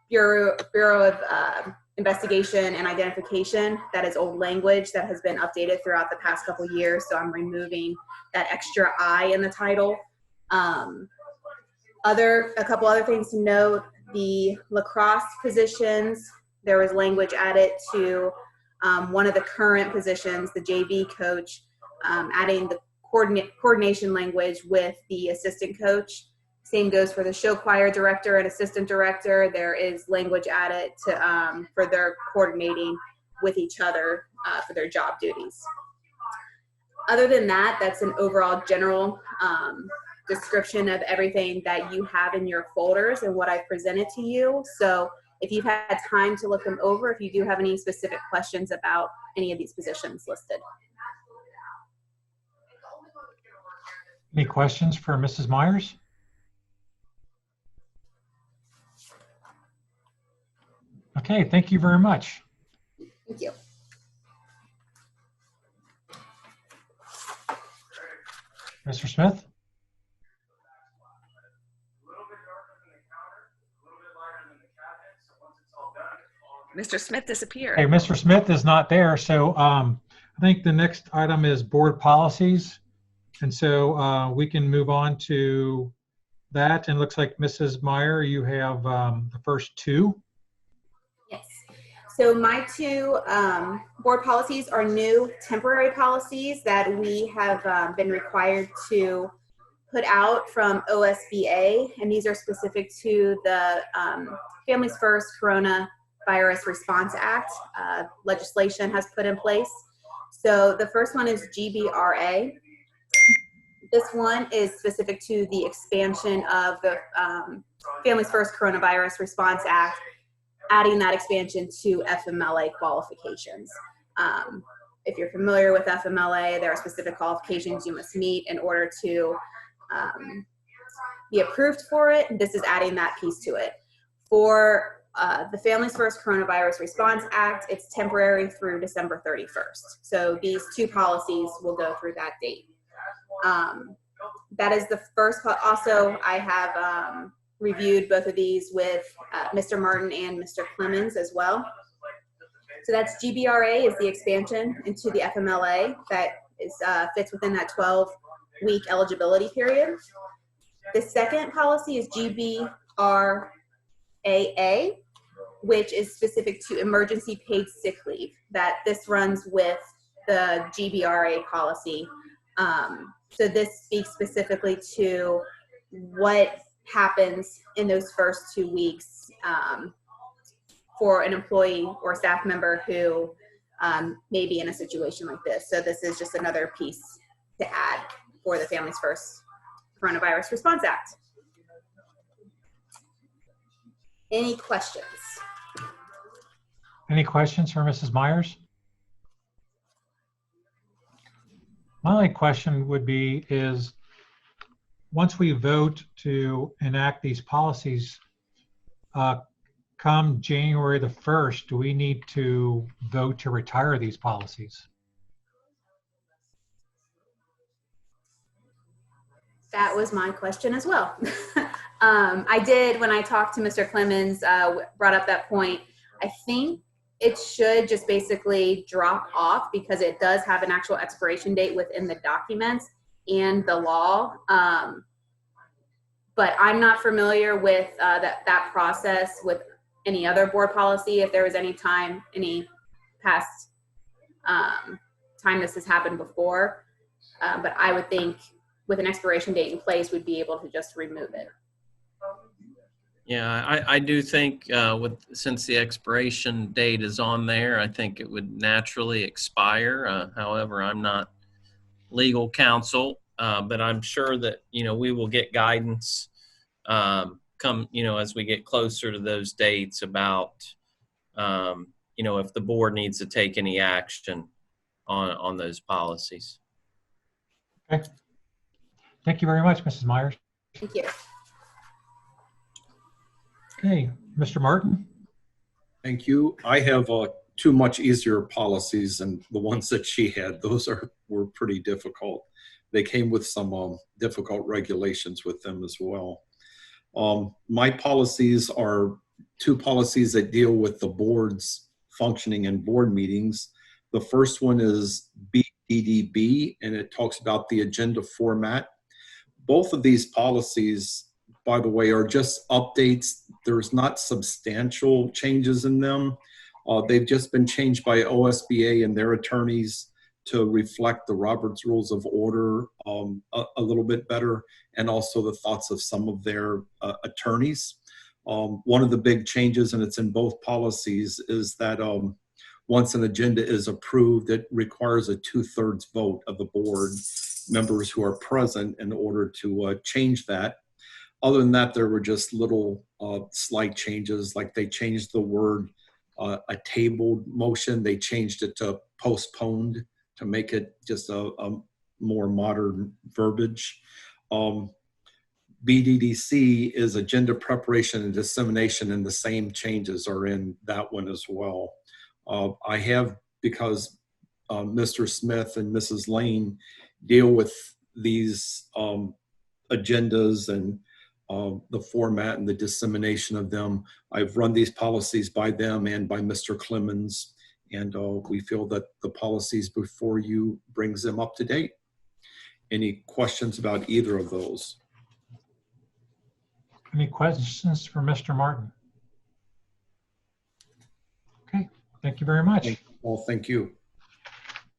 Bureau of Investigation and Identification. That is old language that has been updated throughout the past couple years. So I'm removing that extra I in the title. A couple other things to note, the lacrosse positions, there was language added to one of the current positions, the JV coach, adding the coordination language with the assistant coach. Same goes for the show choir director and assistant director. There is language added to for their coordinating with each other for their job duties. Other than that, that's an overall general description of everything that you have in your folders and what I've presented to you. So if you've had time to look them over, if you do have any specific questions about any of these positions listed. Any questions for Mrs. Myers? Okay, thank you very much. Thank you. Mr. Smith? Mr. Smith disappeared. Hey, Mr. Smith is not there, so I think the next item is board policies. And so we can move on to that. And it looks like Mrs. Meyer, you have the first two. Yes. So my two board policies are new temporary policies that we have been required to put out from OSBA, and these are specific to the Families First Coronavirus Response Act legislation has put in place. So the first one is GBRA. This one is specific to the expansion of the Families First Coronavirus Response Act, adding that expansion to FMLA qualifications. If you're familiar with FMLA, there are specific qualifications you must meet in order to be approved for it. This is adding that piece to it. For the Families First Coronavirus Response Act, it's temporary through December 31st. So these two policies will go through that date. That is the first. Also, I have reviewed both of these with Mr. Martin and Mr. Clemens as well. So that's GBRA is the expansion into the FMLA that is fits within that 12-week eligibility period. The second policy is GBRAA, which is specific to emergency paid sick leave. That this runs with the GBRA policy. So this speaks specifically to what happens in those first 2 weeks for an employee or staff member who may be in a situation like this. So this is just another piece to add for the Families First Coronavirus Response Act. Any questions? Any questions for Mrs. Myers? My only question would be is, once we vote to enact these policies, come January the 1st, do we need to vote to retire these policies? That was my question as well. I did, when I talked to Mr. Clemens, brought up that point. I think it should just basically drop off because it does have an actual expiration date within the documents and the law. But I'm not familiar with that process with any other board policy. If there was any past time this has happened before. But I would think with an expiration date in place, we'd be able to just remove it. Yeah, I do think since the expiration date is on there, I think it would naturally expire. However, I'm not legal counsel, but I'm sure that, we will get guidance come, as we get closer to those dates about, if the board needs to take any action on those policies. Okay. Thank you very much, Mrs. Myers. Thank you. Okay, Mr. Martin. Thank you. I have two much easier policies, and the ones that she had, those were pretty difficult. They came with some difficult regulations with them as well. My policies are two policies that deal with the board's functioning in board meetings. The first one is BDDB, and it talks about the agenda format. Both of these policies, by the way, are just updates. There's not substantial changes in them. They've just been changed by OSBA and their attorneys to reflect the Robert's Rules of Order a little bit better, and also the thoughts of some of their attorneys. One of the big changes, and it's in both policies, is that once an agenda is approved, it requires a 2/3 vote of the board members who are present in order to change that. Other than that, there were just little slight changes, like they changed the word a tabled motion. They changed it to postponed to make it just a more modern verbiage. BDDC is agenda preparation and dissemination, and the same changes are in that one as well. I have, because Mr. Smith and Mrs. Lane deal with these agendas and the format and the dissemination of them, I've run these policies by them and by Mr. Clemens, and we feel that the policies before you brings them up to date. Any questions about either of those? Any questions for Mr. Martin? Okay, thank you very much. Well, thank you.